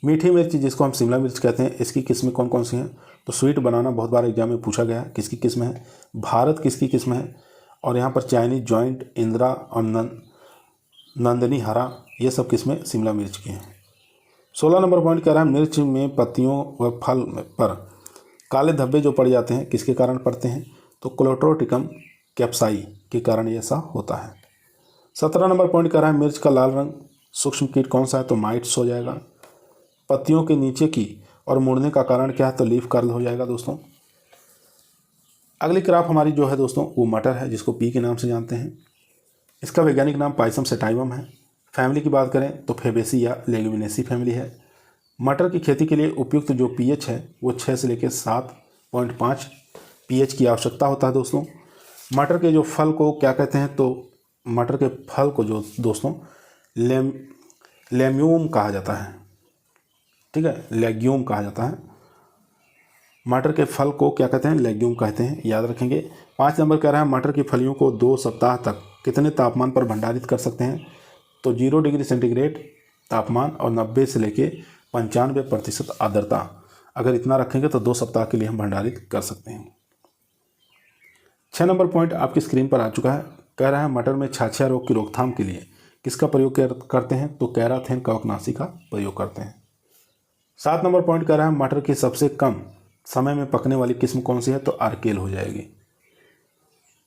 मीठी मिर्च जिसको हम शिमला मिर्च कहते हैं इसकी किस्में कौन कौन सी हैं तो स्वीट बनाना बहुत बार एग्जाम में पूछा गया है किसकी किस्म है, भारत किसकी किस्म है और यहाँ पर चाइनीज जॉइंट, इंदिरा और नंदनी हरा ये सब किस्में शिमला मिर्च की हैं। 16 नंबर पॉइंट कह रहा है मिर्च में पत्तियों व फल पर काले धब्बे जो पड़ जाते हैं किसके कारण पड़ते हैं तो क्लोट्रोटिकम कैप्साई के कारण ये ऐसा होता है। 17 नंबर पॉइंट कह रहा है मिर्च का लाल रंग सूक्ष्म कीट कौन सा है तो माइट्स हो जाएगा। पत्तियों के नीचे की और मुड़ने का कारण क्या है तो लीफ कर्ल हो जाएगा दोस्तों। अगली क्रॉप हमारी जो है दोस्तों वो मटर है जिसको पी के नाम से जानते हैं। इसका वैज्ञानिक नाम पाइसम सेटाइवम है। फैमिली की बात करें तो फेबेसी या लेगुमिनेसी फैमिली है। मटर की खेती के लिए उपयुक्त जो पीएच है वो 6 से लेकर 7.5 पीएच की आवश्यकता होता है दोस्तों। मटर के जो फल को क्या कहते हैं तो मटर के फल को जो दोस्तों लेम्यूम कहा जाता है, ठीक है, लेग्यूम कहा जाता है। मटर के फल को क्या कहते हैं लेग्यूम कहते हैं, याद रखेंगे। 5 नंबर कह रहा है मटर की फलियों को 2 सप्ताह तक कितने तापमान पर भंडारित कर सकते हैं तो 0 डिग्री सेंटीग्रेड तापमान और 90 से लेके 95% आर्द्रता, अगर इतना रखेंगे तो 2 सप्ताह के लिए हम भंडारित कर सकते हैं। 6 नंबर पॉइंट आपकी स्क्रीन पर आ चुका है। कह रहा है मटर में छाछिया रोग की रोकथाम के लिए किसका प्रयोग करते हैं तो कैराथेन कवकनाशी का प्रयोग करते हैं। 7 नंबर पॉइंट कह रहा है मटर की सबसे कम समय में पकने वाली किस्म कौन सी है तो आर्केल हो जाएगी।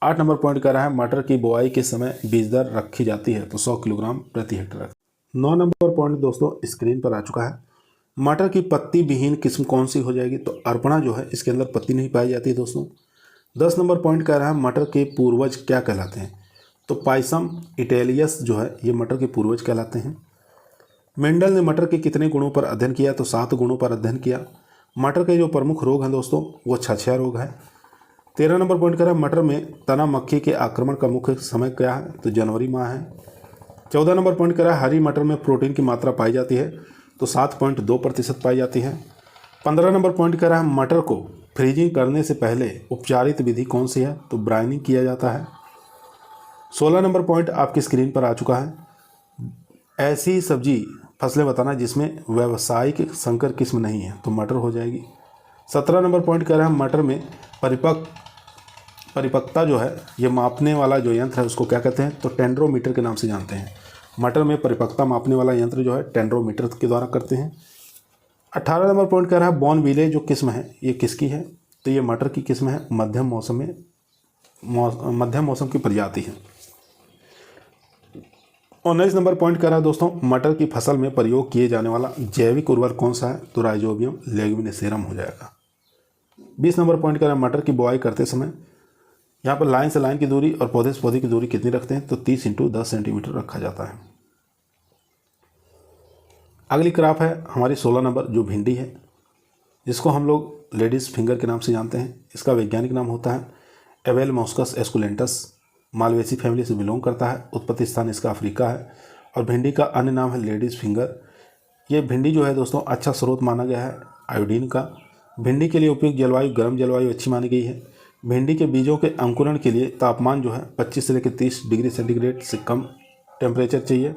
8 नंबर पॉइंट कह रहा है मटर की बुआई के समय बीज दर रखी जाती है तो 100 किलोग्राम प्रति हेक्टेयर। 9 नंबर पॉइंट दोस्तों स्क्रीन पर आ चुका है। मटर की पत्ती विहीन किस्म कौन सी हो जाएगी, तो अर्पणा जो है इसके अंदर पत्ती नहीं पाई जाती है दोस्तों। 10 नंबर पॉइंट कह रहा है मटर के पूर्वज क्या कहलाते हैं, तो पाइसम इटैलियस जो है ये मटर के पूर्वज कहलाते हैं। मेंडल ने मटर के कितने गुणों पर अध्ययन किया, तो 7 गुणों पर अध्ययन किया। मटर के जो प्रमुख रोग हैं दोस्तों वो छछिया रोग है। 13 नंबर पॉइंट कह रहा है मटर में तना मक्खी के आक्रमण का मुख्य समय क्या है, तो जनवरी माह है। 14 नंबर पॉइंट कह रहा है हरी मटर में प्रोटीन की मात्रा पाई जाती है, तो 7.2% पाई जाती है। 15 नंबर पॉइंट कह रहा है मटर को फ्रीजिंग करने से पहले उपचारित विधि कौन सी है, तो ब्राइनिंग किया जाता है। 16 नंबर पॉइंट आपकी स्क्रीन पर आ चुका है। ऐसी सब्जी फसलें बताना जिसमें व्यावसायिक संकर किस्म नहीं है, तो मटर हो जाएगी। 17 नंबर पॉइंट कह रहा है मटर में परिपक्वता जो है ये मापने वाला जो यंत्र है उसको क्या कहते हैं, तो टेंड्रोमीटर के नाम से जानते हैं। मटर में परिपक्वता मापने वाला यंत्र जो है टेंड्रोमीटर के द्वारा करते हैं। 18 नंबर पॉइंट कह रहा है बॉर्न विले जो किस्म है ये किसकी है, तो ये मटर की किस्म है, मध्यम मौसम की प्रजाति है। 19 नंबर पॉइंट कह रहा है दोस्तों मटर की फसल में प्रयोग किए जाने वाला जैविक उर्वरक कौन सा है, तो राइजोबियम लेग्युमिनेसेरम हो जाएगा। 20 नंबर पॉइंट कह रहा है मटर की बुआई करते समय यहाँ पर लाइन से लाइन की दूरी और पौधे से पौधे की दूरी कितनी रखते हैं, तो 30 × 10 सेंटीमीटर रखा जाता है। अगली क्रॉप है हमारी 16 नंबर जो भिंडी है, जिसको हम लोग लेडीज़ फिंगर के नाम से जानते हैं। इसका वैज्ञानिक नाम होता है एवेल मॉस्कस एस्कुलेंटस। मालवेसी फैमिली से बिलोंग करता है। उत्पत्ति स्थान इसका अफ्रीका है और भिंडी का अन्य नाम है लेडीज़ फिंगर। ये भिंडी जो है दोस्तों अच्छा स्रोत माना गया है आयोडीन का। भिंडी के लिए उपयुक्त जलवायु गर्म जलवायु अच्छी मानी गई है। भिंडी के बीजों के अंकुरण के लिए तापमान जो है 25 से लेकर 30 डिग्री सेंटीग्रेड से कम टेम्परेचर चाहिए।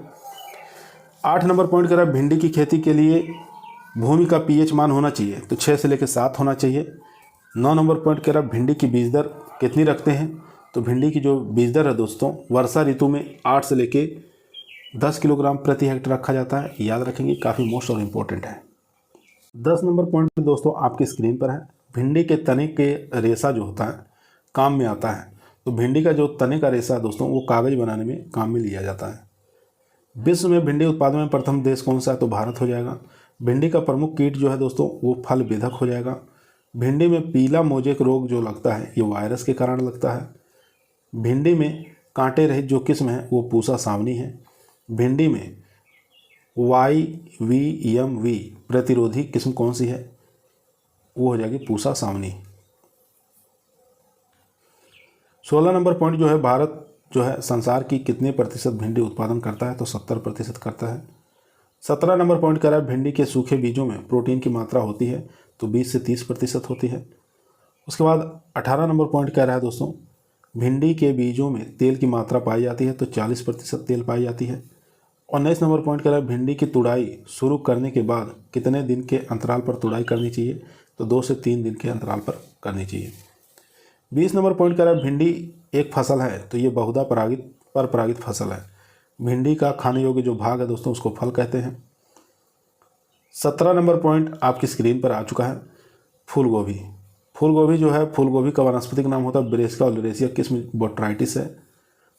8 नंबर पॉइंट कह रहा है भिंडी की खेती के लिए भूमि का पीएच मान होना चाहिए, तो 6 से लेकर 7 होना चाहिए। 9 नंबर पॉइंट कह रहा है भिंडी की बीज दर कितनी रखते हैं, तो भिंडी की जो बीज दर है दोस्तों वर्षा ऋतु में 8 से लेके 10 किलोग्राम प्रति हेक्टेयर रखा जाता है। याद रखेंगे काफ़ी मोस्ट और इम्पोर्टेंट है। 10 नंबर पॉइंट दोस्तों आपकी स्क्रीन पर है। भिंडी के तने के रेशा जो होता है काम में आता है, तो भिंडी का जो तने का रेशा है दोस्तों वो कागज़ बनाने में काम में लिया जाता है। विश्व में भिंडी उत्पादन में प्रथम देश कौन सा है, तो भारत हो जाएगा। भिंडी का प्रमुख कीट जो है दोस्तों वो फल बेधक हो जाएगा। भिंडी में पीला मोजेक रोग जो लगता है ये वायरस के कारण लगता है। भिंडी में कांटे रहित जो किस्म है वो पूसा सावनी है। भिंडी में YVMV प्रतिरोधी किस्म कौन सी है, वो हो जाएगी पूसा सावनी। 16 नंबर पॉइंट जो है भारत जो है संसार की कितने प्रतिशत भिंडी उत्पादन करता है, तो 70% करता है। 17 नंबर पॉइंट कह रहा है भिंडी के सूखे बीजों में प्रोटीन की मात्रा होती है, तो 20 से 30% होती है। उसके बाद 18 नंबर पॉइंट कह रहा है दोस्तों भिंडी के बीजों में तेल की मात्रा पाई जाती है, तो 40% तेल पाई जाती है। 19 नंबर पॉइंट कह रहा है भिंडी की तुड़ाई शुरू करने के बाद कितने दिन के अंतराल पर तुड़ाई करनी चाहिए, तो 2 से 3 दिन के अंतराल पर करनी चाहिए। 20 नंबर पॉइंट कह रहा है भिंडी एक फसल है, तो ये बहुधा परागित फसल है। भिंडी का खाने योग्य जो भाग है दोस्तों उसको फल कहते हैं। 17 नंबर पॉइंट आपकी स्क्रीन पर आ चुका है। फूलगोभी। फूलगोभी जो है फूलगोभी का वानस्पतिक नाम होता है ब्रेसिका ओलेरेसिया किस्म बोट्राइटिस है।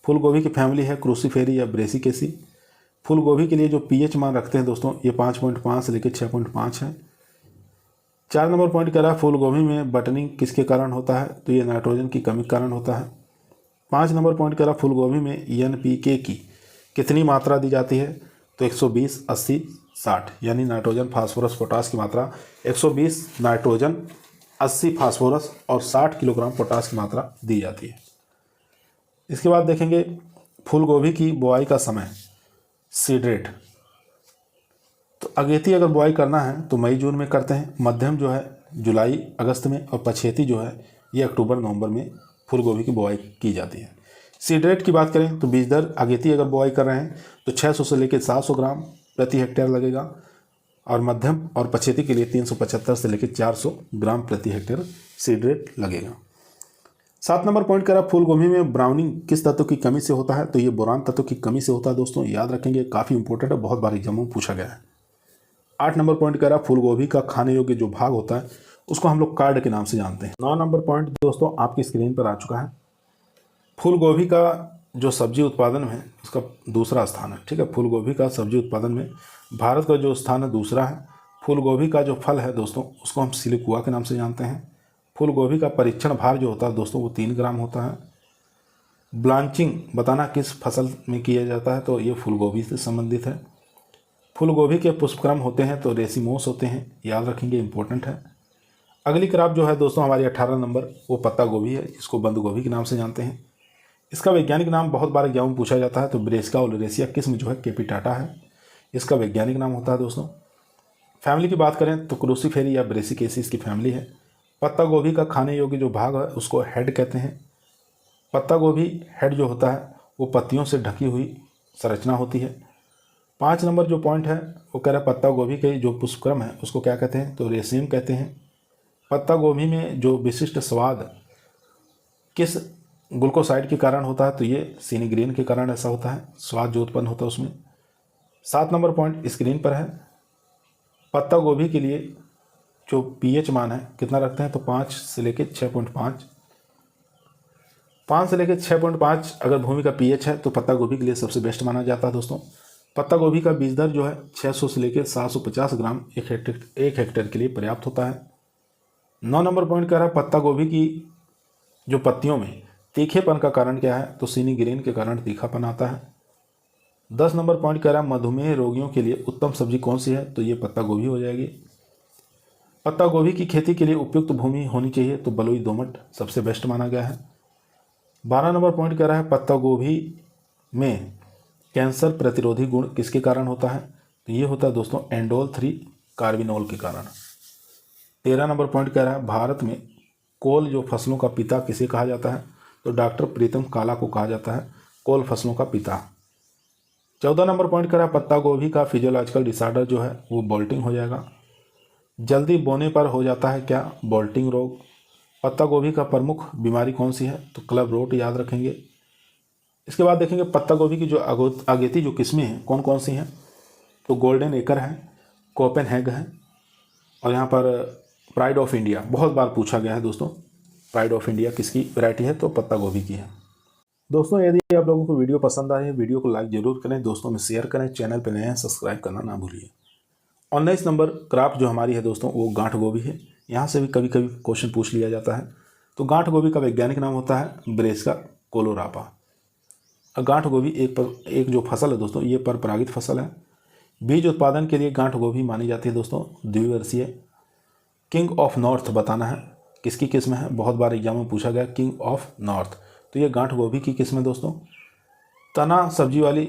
फूलगोभी की फैमिली है क्रूसीफेरी या ब्रेसिकेसी। फूलगोभी के लिए जो पीएच मान रखते हैं दोस्तों ये 5.5 से लेकर 6.5 है। 4 नंबर पॉइंट कह रहा है फूलगोभी में बटनिंग किसके कारण होता है, तो ये नाइट्रोजन की कमी के कारण होता है। 5 नंबर पॉइंट कह रहा है फूलगोभी में NPK की कितनी मात्रा दी जाती है, तो 120 80 60 यानी नाइट्रोजन फास्फोरस पोटास की मात्रा 120 नाइट्रोजन 80 फास्फोरस और 60 किलोग्राम पोटास की मात्रा दी जाती है। इसके बाद देखेंगे फूलगोभी की बुआई का समय सीड रेट। तो अगेती अगर बुआई करना है तो मई जून में करते हैं, मध्यम जो है जुलाई अगस्त में और पछेती जो है ये अक्टूबर नवंबर में फूलगोभी की बुआई की जाती है। सीड रेट की बात करें तो बीज दर अगेती अगर बुआई कर रहे हैं तो 600 से लेकर 700 ग्राम प्रति हेक्टेयर लगेगा और मध्यम और पछेती के लिए 375 से लेकर 400 ग्राम प्रति हेक्टेयर सीड रेट लगेगा। 7 नंबर पॉइंट कह रहा फूलगोभी में ब्राउनिंग किस तत्व की कमी से होता है, तो ये बोरान तत्व की कमी से होता है दोस्तों, याद रखेंगे काफ़ी इंपॉर्टेंट है, बहुत बार एग्जाम में पूछा गया है। 8 नंबर पॉइंट कह रहा फूलगोभी का खाने योग्य जो भाग होता है उसको हम लोग कार्ड के नाम से जानते हैं। 9 नंबर पॉइंट दोस्तों आपकी स्क्रीन पर आ चुका है। फूल गोभी का जो सब्जी उत्पादन में उसका दूसरा स्थान है, ठीक है। फूल गोभी का सब्जी उत्पादन में भारत का जो स्थान है दूसरा है। फूल गोभी का जो फल है दोस्तों उसको हम सिलिकुआ के नाम से जानते हैं। फूल गोभी का परीक्षण भार जो होता है दोस्तों वो 3 ग्राम होता है। ब्लांचिंग बताना किस फसल में किया जाता है, तो ये फूल गोभी से संबंधित है। फूल गोभी के पुष्पक्रम होते हैं तो रेसिमोस होते हैं, याद रखेंगे, इंपॉर्टेंट है। अगली क्रॉप जो है दोस्तों हमारी 18 नंबर वो पत्ता गोभी है, जिसको बंद गोभी के नाम से जानते हैं। इसका वैज्ञानिक नाम बहुत बार एग्जाम में पूछा जाता है, तो ब्रेसिका ओलेरेसिया किस्म जो है कैपिटाटा है, इसका वैज्ञानिक नाम होता है दोस्तों। फैमिली की बात करें तो क्रूसीफेरी या ब्रेसिकेसी इसकी फैमिली है। पत्ता गोभी का खाने योग्य जो भाग है उसको हेड कहते हैं। पत्ता गोभी हेड जो होता है वो पत्तियों से ढकी हुई संरचना होती है। 5 नंबर जो पॉइंट है वो कह रहा है पत्ता गोभी के जो पुष्पक्रम है उसको क्या कहते हैं, तो रेसिम कहते हैं। पत्ता गोभी में जो विशिष्ट स्वाद किस ग्लूकोसाइड के कारण होता है, तो ये सिनिग्रीन के कारण ऐसा होता है, स्वाद जो उत्पन्न होता है उसमें। 7 नंबर पॉइंट स्क्रीन पर है। पत्ता गोभी के लिए जो पीएच मान है कितना रखते हैं, तो 5 से लेकर 6.5। 5 से लेकर 6.5 अगर भूमि का पीएच है तो पत्ता गोभी के लिए सबसे बेस्ट माना जाता है दोस्तों। पत्ता गोभी का बीज दर जो है 600 से लेकर 750 ग्राम एक हेक्टेयर के लिए पर्याप्त होता है। 9 नंबर पॉइंट कह रहा है पत्ता गोभी की जो पत्तियों में तीखेपन का कारण क्या है, तो सिनिग्रीन के कारण तीखापन आता है। 10 नंबर पॉइंट कह रहा है मधुमेह रोगियों के लिए उत्तम सब्जी कौन सी है, तो ये पत्ता गोभी हो जाएगी। पत्ता गोभी की खेती के लिए उपयुक्त भूमि होनी चाहिए, तो बलुई दोमट सबसे बेस्ट माना गया है। 12 नंबर पॉइंट कह रहा है पत्ता गोभी में कैंसर प्रतिरोधी गुण किसके कारण होता है, तो ये होता है दोस्तों एंडोल 3 कार्बिनोल के कारण। 13 नंबर पॉइंट कह रहा है भारत में कोल जो फसलों का पिता किसे कहा जाता है, तो डॉक्टर प्रीतम काला को कहा जाता है कोल फसलों का पिता। 14 नंबर पॉइंट कह रहा है पत्ता गोभी का फिजियोलॉजिकल डिसऑर्डर जो है वो बोल्टिंग हो जाएगा। जल्दी बोने पर हो जाता है क्या, बोल्टिंग रोग। पत्ता गोभी का प्रमुख बीमारी कौन सी है, तो क्लब रोट, याद रखेंगे। इसके बाद देखेंगे पत्ता गोभी की जो अगेती जो किस्में हैं कौन कौन सी हैं, तो गोल्डन एकर है, कोपेनहेग है, और यहाँ पर प्राइड ऑफ इंडिया बहुत बार पूछा गया है दोस्तों। प्राइड ऑफ इंडिया किसकी वैरायटी है, तो पत्ता गोभी की है। दोस्तों यदि आप लोगों को वीडियो पसंद आए वीडियो को लाइक जरूर करें, दोस्तों में शेयर करें, चैनल पर नए हैं सब्सक्राइब करना ना भूलिए। 19 नंबर क्रॉप जो हमारी है दोस्तों वो गांठ गोभी है। यहाँ से भी कभी कभी क्वेश्चन पूछ लिया जाता है। तो गांठ गोभी का वैज्ञानिक नाम होता है ब्रेसिका कोलोरापा। गांठ गोभी एक जो फसल है दोस्तों ये परपरागित फसल है। बीज उत्पादन के लिए गांठ गोभी मानी जाती है दोस्तों द्विवर्षीय। किंग ऑफ नॉर्थ बताना है किसकी किस्म है, बहुत बार एग्जाम में पूछा गया किंग ऑफ नॉर्थ, तो ये गांठ गोभी की किस्म है दोस्तों। तना सब्जी वाली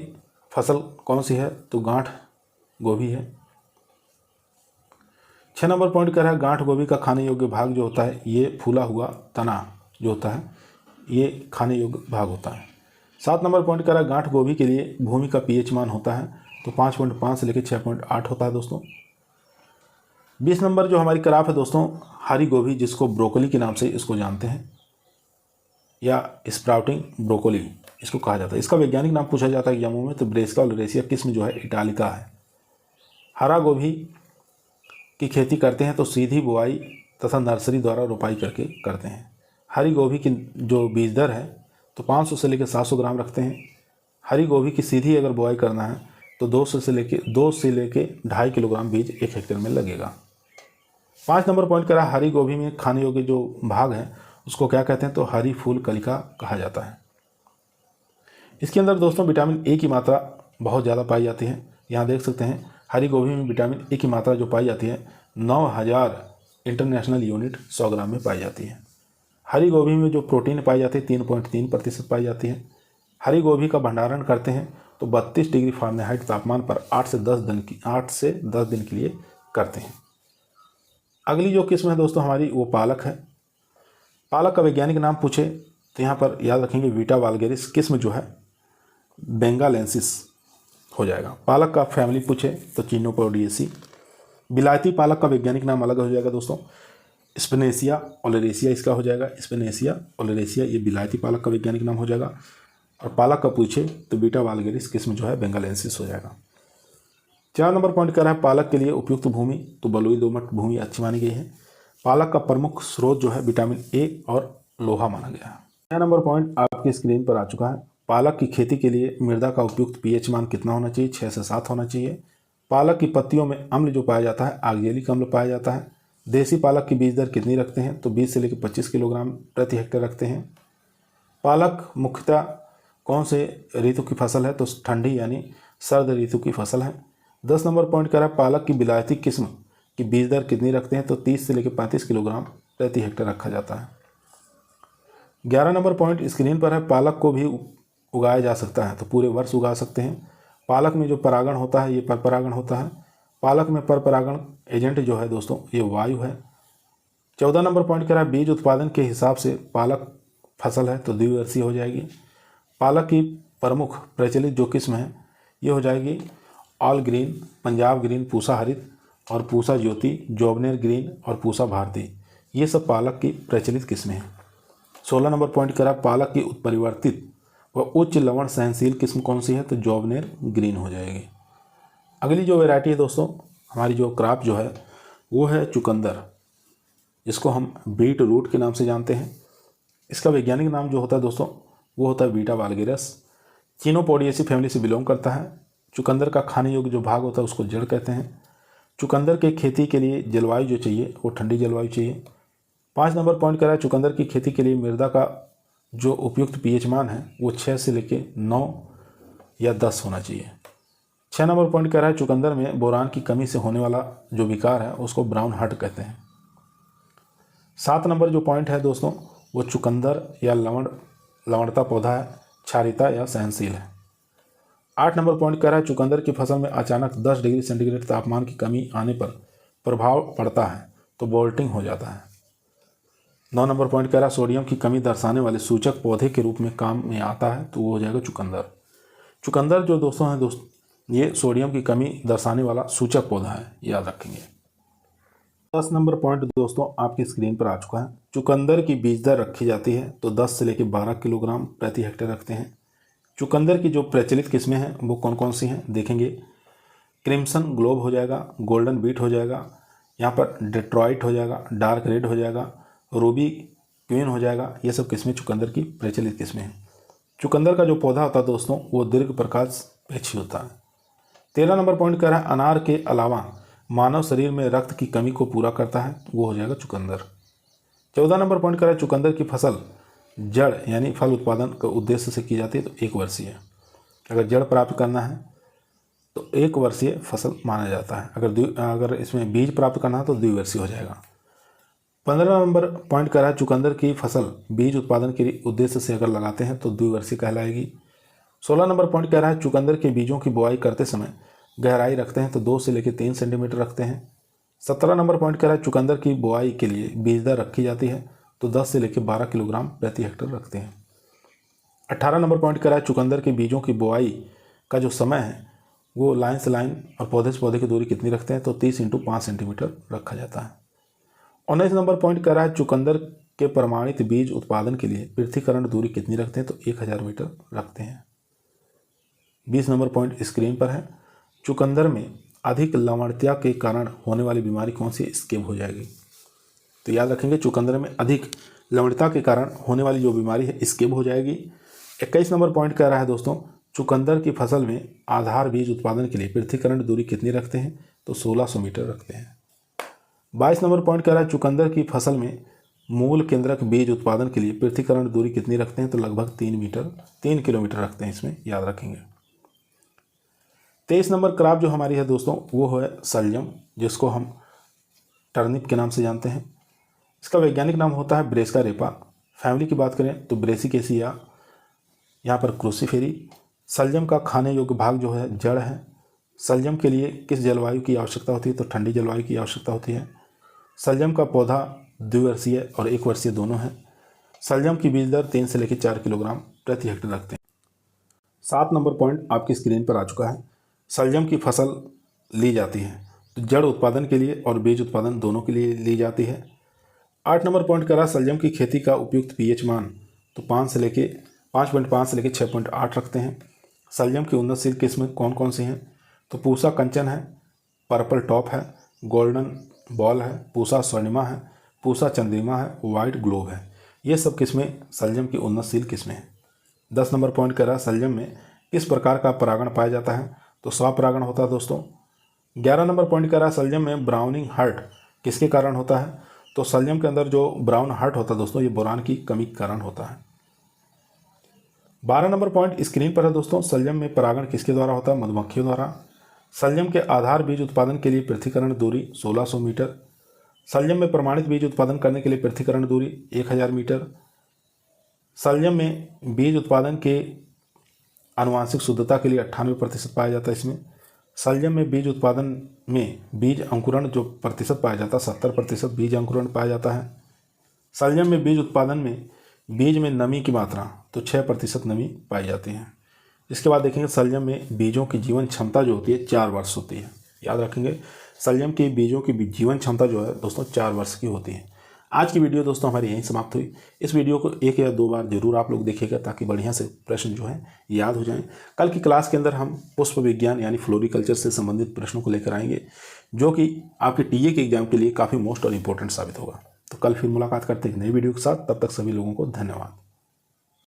फसल कौन सी है, तो गांठ गोभी है। 6 नंबर पॉइंट कर रहा है गांठ गोभी का खाने योग्य भाग जो होता है ये फूला हुआ तना जो होता है ये खाने योग्य भाग होता है। 7 नंबर पॉइंट कर रहा है गांठ गोभी के लिए भूमि का पीएच मान होता है, तो 5.5 से लेकर 6.8 होता है दोस्तों। 20 नंबर जो हमारी क्रॉप है दोस्तों हरी गोभी, जिसको ब्रोकोली के नाम से इसको जानते हैं, या स्प्राउटिंग ब्रोकोली इसको कहा जाता है। इसका वैज्ञानिक नाम पूछा जाता है एग्जामों में, तो ब्रेसिका ओलेरेसिया किस्म जो है इटालिका है। हरा गोभी की खेती करते हैं तो सीधी बुआई तथा नर्सरी द्वारा रोपाई करके करते हैं। हरी गोभी की जो बीज दर है तो 500 से लेकर 700 ग्राम रखते हैं। हरी गोभी की सीधी अगर बुआई करना है तो 2 से लेकर 2.5 किलोग्राम बीज 1 हेक्टेयर में लगेगा। 5 नंबर पॉइंट करा हरी गोभी में खाने योग्य जो भाग है उसको क्या कहते हैं, तो हरी फूल कलिका कहा जाता है। इसके अंदर दोस्तों विटामिन ए की मात्रा बहुत ज़्यादा पाई जाती है। यहाँ देख सकते हैं हरी गोभी में विटामिन ए की मात्रा जो पाई जाती है 9000 इंटरनेशनल यूनिट 100 ग्राम में पाई जाती है। हरी गोभी में जो प्रोटीन पाई जाती है 3.3% पाई जाती है। हरी गोभी का भंडारण करते हैं तो 32 डिग्री फ़ारेनहाइट तापमान पर 8 से 10 दिन के लिए करते हैं। अगली जो किस्म है दोस्तों हमारी वो पालक है। पालक का वैज्ञानिक नाम पूछे तो यहाँ पर याद रखेंगे वीटा वाल्गेरिस किस्म जो है बेंगालेंसिस हो जाएगा। पालक का फैमिली पूछे तो चिनोपोडिएसी। बिलायती पालक का वैज्ञानिक नाम अलग हो जाएगा दोस्तों, स्पिनेसिया ओलेरेसिया इसका हो जाएगा। स्पिनेसिया ओलेरेसिया ये बिलायती पालक का वैज्ञानिक नाम हो जाएगा। और पालक का पूछे तो बीटा वाल्गेरिस किस्म जो है बेंगालेंसिस हो जाएगा। 4 नंबर पॉइंट कर रहा है पालक के लिए उपयुक्त भूमि, तो बलुई दोमट भूमि अच्छी मानी गई है। पालक का प्रमुख स्रोत जो है विटामिन ए और लोहा माना गया है। 6 नंबर पॉइंट आपके आपकी स्क्रीन पर आ चुका है। पालक की खेती के लिए मृदा का उपयुक्त पीएच मान कितना होना चाहिए? 6 से 7 होना चाहिए। पालक की पत्तियों में अम्ल जो पाया जाता है ऑक्जेलिक अम्ल पाया जाता है। देसी पालक की बीज दर कितनी रखते हैं? तो 20 से लेकर 25 किलोग्राम प्रति हेक्टेयर रखते हैं। पालक मुख्यतः कौन से ऋतु की फसल है? तो ठंडी यानी सर्द ऋतु की फसल है। 10 नंबर पॉइंट कह रहा है पालक की विलायती किस्म की बीज दर कितनी रखते हैं? तो 30 से लेकर 35 किलोग्राम प्रति हेक्टेयर रखा जाता है। 11 नंबर पॉइंट स्क्रीन पर है, पालक को भी उगाया जा सकता है, तो पूरे वर्ष उगा सकते हैं। पालक में जो परागण होता है ये पर परागण होता है। पालक में पर परागण एजेंट जो है दोस्तों ये वायु है। 14 नंबर पॉइंट कह रहा है बीज उत्पादन के हिसाब से पालक फसल है तो द्विवर्षीय हो जाएगी। पालक की प्रमुख प्रचलित जो किस्म है ये हो जाएगी all green, Punjab green, Pusa हरित और पूसा ज्योति, जोबनेर ग्रीन और पूसा भारती। ये सब पालक की प्रचलित किस्में हैं। 16 नंबर पॉइंट करा पालक की उत्परिवर्तित व उच्च लवण सहनशील किस्म कौन सी है? तो जोबनेर ग्रीन हो जाएगी। अगली जो वैरायटी है दोस्तों हमारी जो क्रॉप जो है वो है चुकंदर, जिसको हम बीट रूट के नाम से जानते हैं। इसका वैज्ञानिक नाम जो होता है दोस्तों वो होता है बीटा वाल्गेरस। चिनोपोडिएसी फैमिली से बिलोंग करता है। चुकंदर का खाने योग्य जो भाग होता है उसको जड़ कहते हैं। चुकंदर के खेती के लिए जलवायु जो चाहिए वो ठंडी जलवायु चाहिए। 5 नंबर पॉइंट करा है चुकंदर की खेती के लिए मृदा का जो उपयुक्त पीएच मान है वो 6 से लेकर 9 या 10 होना चाहिए। 6 नंबर पॉइंट कह रहा है चुकंदर में बोरान की कमी से होने वाला जो विकार है उसको ब्राउन हर्ट कहते हैं। 7 नंबर जो पॉइंट है दोस्तों वो चुकंदर या लवणता पौधा है, क्षारीयता या सहनशील है। 8 नंबर पॉइंट कह रहा है चुकंदर की फसल में अचानक 10 डिग्री सेंटीग्रेड तापमान की कमी आने पर प्रभाव पड़ता है तो बोल्टिंग हो जाता है। 9 नंबर पॉइंट कह रहा है सोडियम की कमी दर्शाने वाले सूचक पौधे के रूप में काम में आता है तो वो हो जाएगा चुकंदर। चुकंदर जो दोस्तों है ये सोडियम की कमी दर्शाने वाला सूचक पौधा है, याद रखेंगे। 10 नंबर पॉइंट दोस्तों आपकी स्क्रीन पर आ चुका है। चुकंदर की बीज दर रखी जाती है तो 10 से लेकर 12 किलोग्राम प्रति हेक्टेयर रखते हैं। चुकंदर की जो प्रचलित किस्में हैं वो कौन कौन सी हैं देखेंगे। क्रिम्सन ग्लोब हो जाएगा, गोल्डन बीट हो जाएगा, यहाँ पर डेट्रॉइट हो जाएगा, डार्क रेड हो जाएगा, रूबी क्वीन हो जाएगा। ये सब किस्में चुकंदर की प्रचलित किस्में हैं। चुकंदर का जो पौधा होता है दोस्तों वो दीर्घ प्रकाशपेक्षी होता है। 13 नंबर पॉइंट कह रहा है अनार के अलावा मानव शरीर में रक्त की कमी को पूरा करता है, वो हो जाएगा चुकंदर। 14 नंबर पॉइंट कह रहा है चुकंदर की फसल जड़ यानी फल उत्पादन का उद्देश्य से की जाती है तो 1 वर्षीय। अगर जड़ प्राप्त करना है तो 1 वर्षीय फसल माना जाता है। अगर इसमें बीज प्राप्त करना है तो द्विवर्षीय हो जाएगा। 15 नंबर पॉइंट कह रहा है चुकंदर की फसल बीज उत्पादन के उद्देश्य से अगर लगाते हैं तो द्विवर्षीय कहलाएगी। 16 नंबर पॉइंट कह रहा है चुकंदर के बीजों की बुआई करते समय गहराई रखते हैं तो 2 से लेकर 3 सेंटीमीटर रखते हैं। 17 नंबर पॉइंट कह रहा है चुकंदर की बुआई के लिए बीज दर रखी जाती है तो 10 से लेकर 12 किलोग्राम प्रति हेक्टेयर रखते हैं। 18 नंबर पॉइंट कह रहा है चुकंदर के बीजों की बुआई का जो समय है वो लाइन से लाइन और पौधे से पौधे की दूरी कितनी रखते हैं तो 30 × 5 सेंटीमीटर रखा जाता है। 19 नंबर पॉइंट कह रहा है चुकंदर के प्रमाणित बीज उत्पादन के लिए पृथ्वीकरण दूरी कितनी रखते हैं तो 1000 मीटर रखते हैं। 20 नंबर पॉइंट स्क्रीन पर है चुकंदर में अधिक लवणता के कारण होने वाली बीमारी कौन सी? स्केब हो जाएगी। तो याद रखेंगे चुकंदर में अधिक लवणता के कारण होने वाली जो बीमारी है स्केब हो जाएगी। 21 नंबर पॉइंट कह रहा है दोस्तों चुकंदर की फसल में आधार बीज उत्पादन के लिए पृथ्वीकरण दूरी कितनी रखते हैं तो 1600 मीटर रखते हैं। 22 नंबर पॉइंट कह रहा है चुकंदर की फसल में मूल केंद्रक बीज उत्पादन के लिए पृथ्वीकरण दूरी कितनी रखते हैं तो लगभग 3 किलोमीटर रखते हैं, इसमें याद रखेंगे। 23 नंबर क्रॉप जो हमारी है दोस्तों वो है सलजम, जिसको हम टर्निप के नाम से जानते हैं। इसका वैज्ञानिक नाम होता है ब्रेसिका रेपा। फैमिली की बात करें तो ब्रेसिकेसी या यहाँ पर क्रूसीफेरी। सलजम का खाने योग्य भाग जो है जड़ है। सलजम के लिए किस जलवायु की आवश्यकता होती है तो ठंडी जलवायु की आवश्यकता होती है। सलजम का पौधा द्विवर्षीय और 1 वर्षीय दोनों है। सलजम की बीज दर 3 से लेकर 4 किलोग्राम प्रति हेक्टेयर रखते हैं। 7 नंबर पॉइंट आपकी स्क्रीन पर आ चुका है। सलजम की फसल ली जाती है तो जड़ उत्पादन के लिए और बीज उत्पादन दोनों के लिए ली जाती है। 8 नंबर पॉइंट करा सलजम की खेती का उपयुक्त पीएच मान तो 5.5 से लेके 6.8 रखते हैं। सलजम की उन्नतशील किस्में कौन कौन सी हैं तो पूसा कंचन है, पर्पल टॉप है, गोल्डन बॉल है, पूसा स्वर्णिमा है, पूसा चंद्रिमा है, वाइट ग्लोब है। ये सब किस्में सलजम की उन्नतशील किस्में हैं। 10 नंबर पॉइंट कह रहा है शलजम में किस प्रकार का परागण पाया जाता है, तो स्वपरागण होता है दोस्तों। 11 नंबर पॉइंट कह रहा है शलजम में ब्राउनिंग हर्ट किसके कारण होता है, तो शलजम के अंदर जो ब्राउन हर्ट होता है दोस्तों ये बोरान की कमी के कारण होता है। 12 नंबर पॉइंट स्क्रीन पर है दोस्तों, शलजम में परागण किसके द्वारा होता है, मधुमक्खियों द्वारा। शलजम के आधार बीज उत्पादन के लिए पृथ्वीकरण दूरी 1600 मीटर। शलजम में प्रमाणित बीज उत्पादन करने के लिए पृथ्वीकरण दूरी 1000 मीटर। शलजम में बीज उत्पादन के आनुवांशिक शुद्धता के लिए 98% पाया जाता है इसमें। शलजम में बीज उत्पादन में बीज अंकुरण जो प्रतिशत पाया जाता है 70% बीज अंकुरण पाया जाता है। शलजम में बीज उत्पादन में बीज में नमी की मात्रा तो 6% नमी पाई जाती है। इसके बाद देखेंगे शलजम में बीजों की जीवन क्षमता जो होती है 4 वर्ष होती है। याद रखेंगे शलजम के बीजों की जीवन क्षमता जो है दोस्तों 4 वर्ष की होती है। आज की वीडियो दोस्तों हमारी यहीं समाप्त हुई। इस वीडियो को 1 या 2 बार जरूर आप लोग देखिएगा ताकि बढ़िया से प्रश्न जो है याद हो जाएं। कल की क्लास के अंदर हम पुष्प विज्ञान यानी फ्लोरिकल्चर से संबंधित प्रश्नों को लेकर आएंगे जो कि आपके टीए के एग्जाम के लिए काफ़ी मोस्ट और इम्पोर्टेंट साबित होगा। तो कल फिर मुलाकात करते हैं नई वीडियो के साथ, तब तक सभी लोगों को धन्यवाद।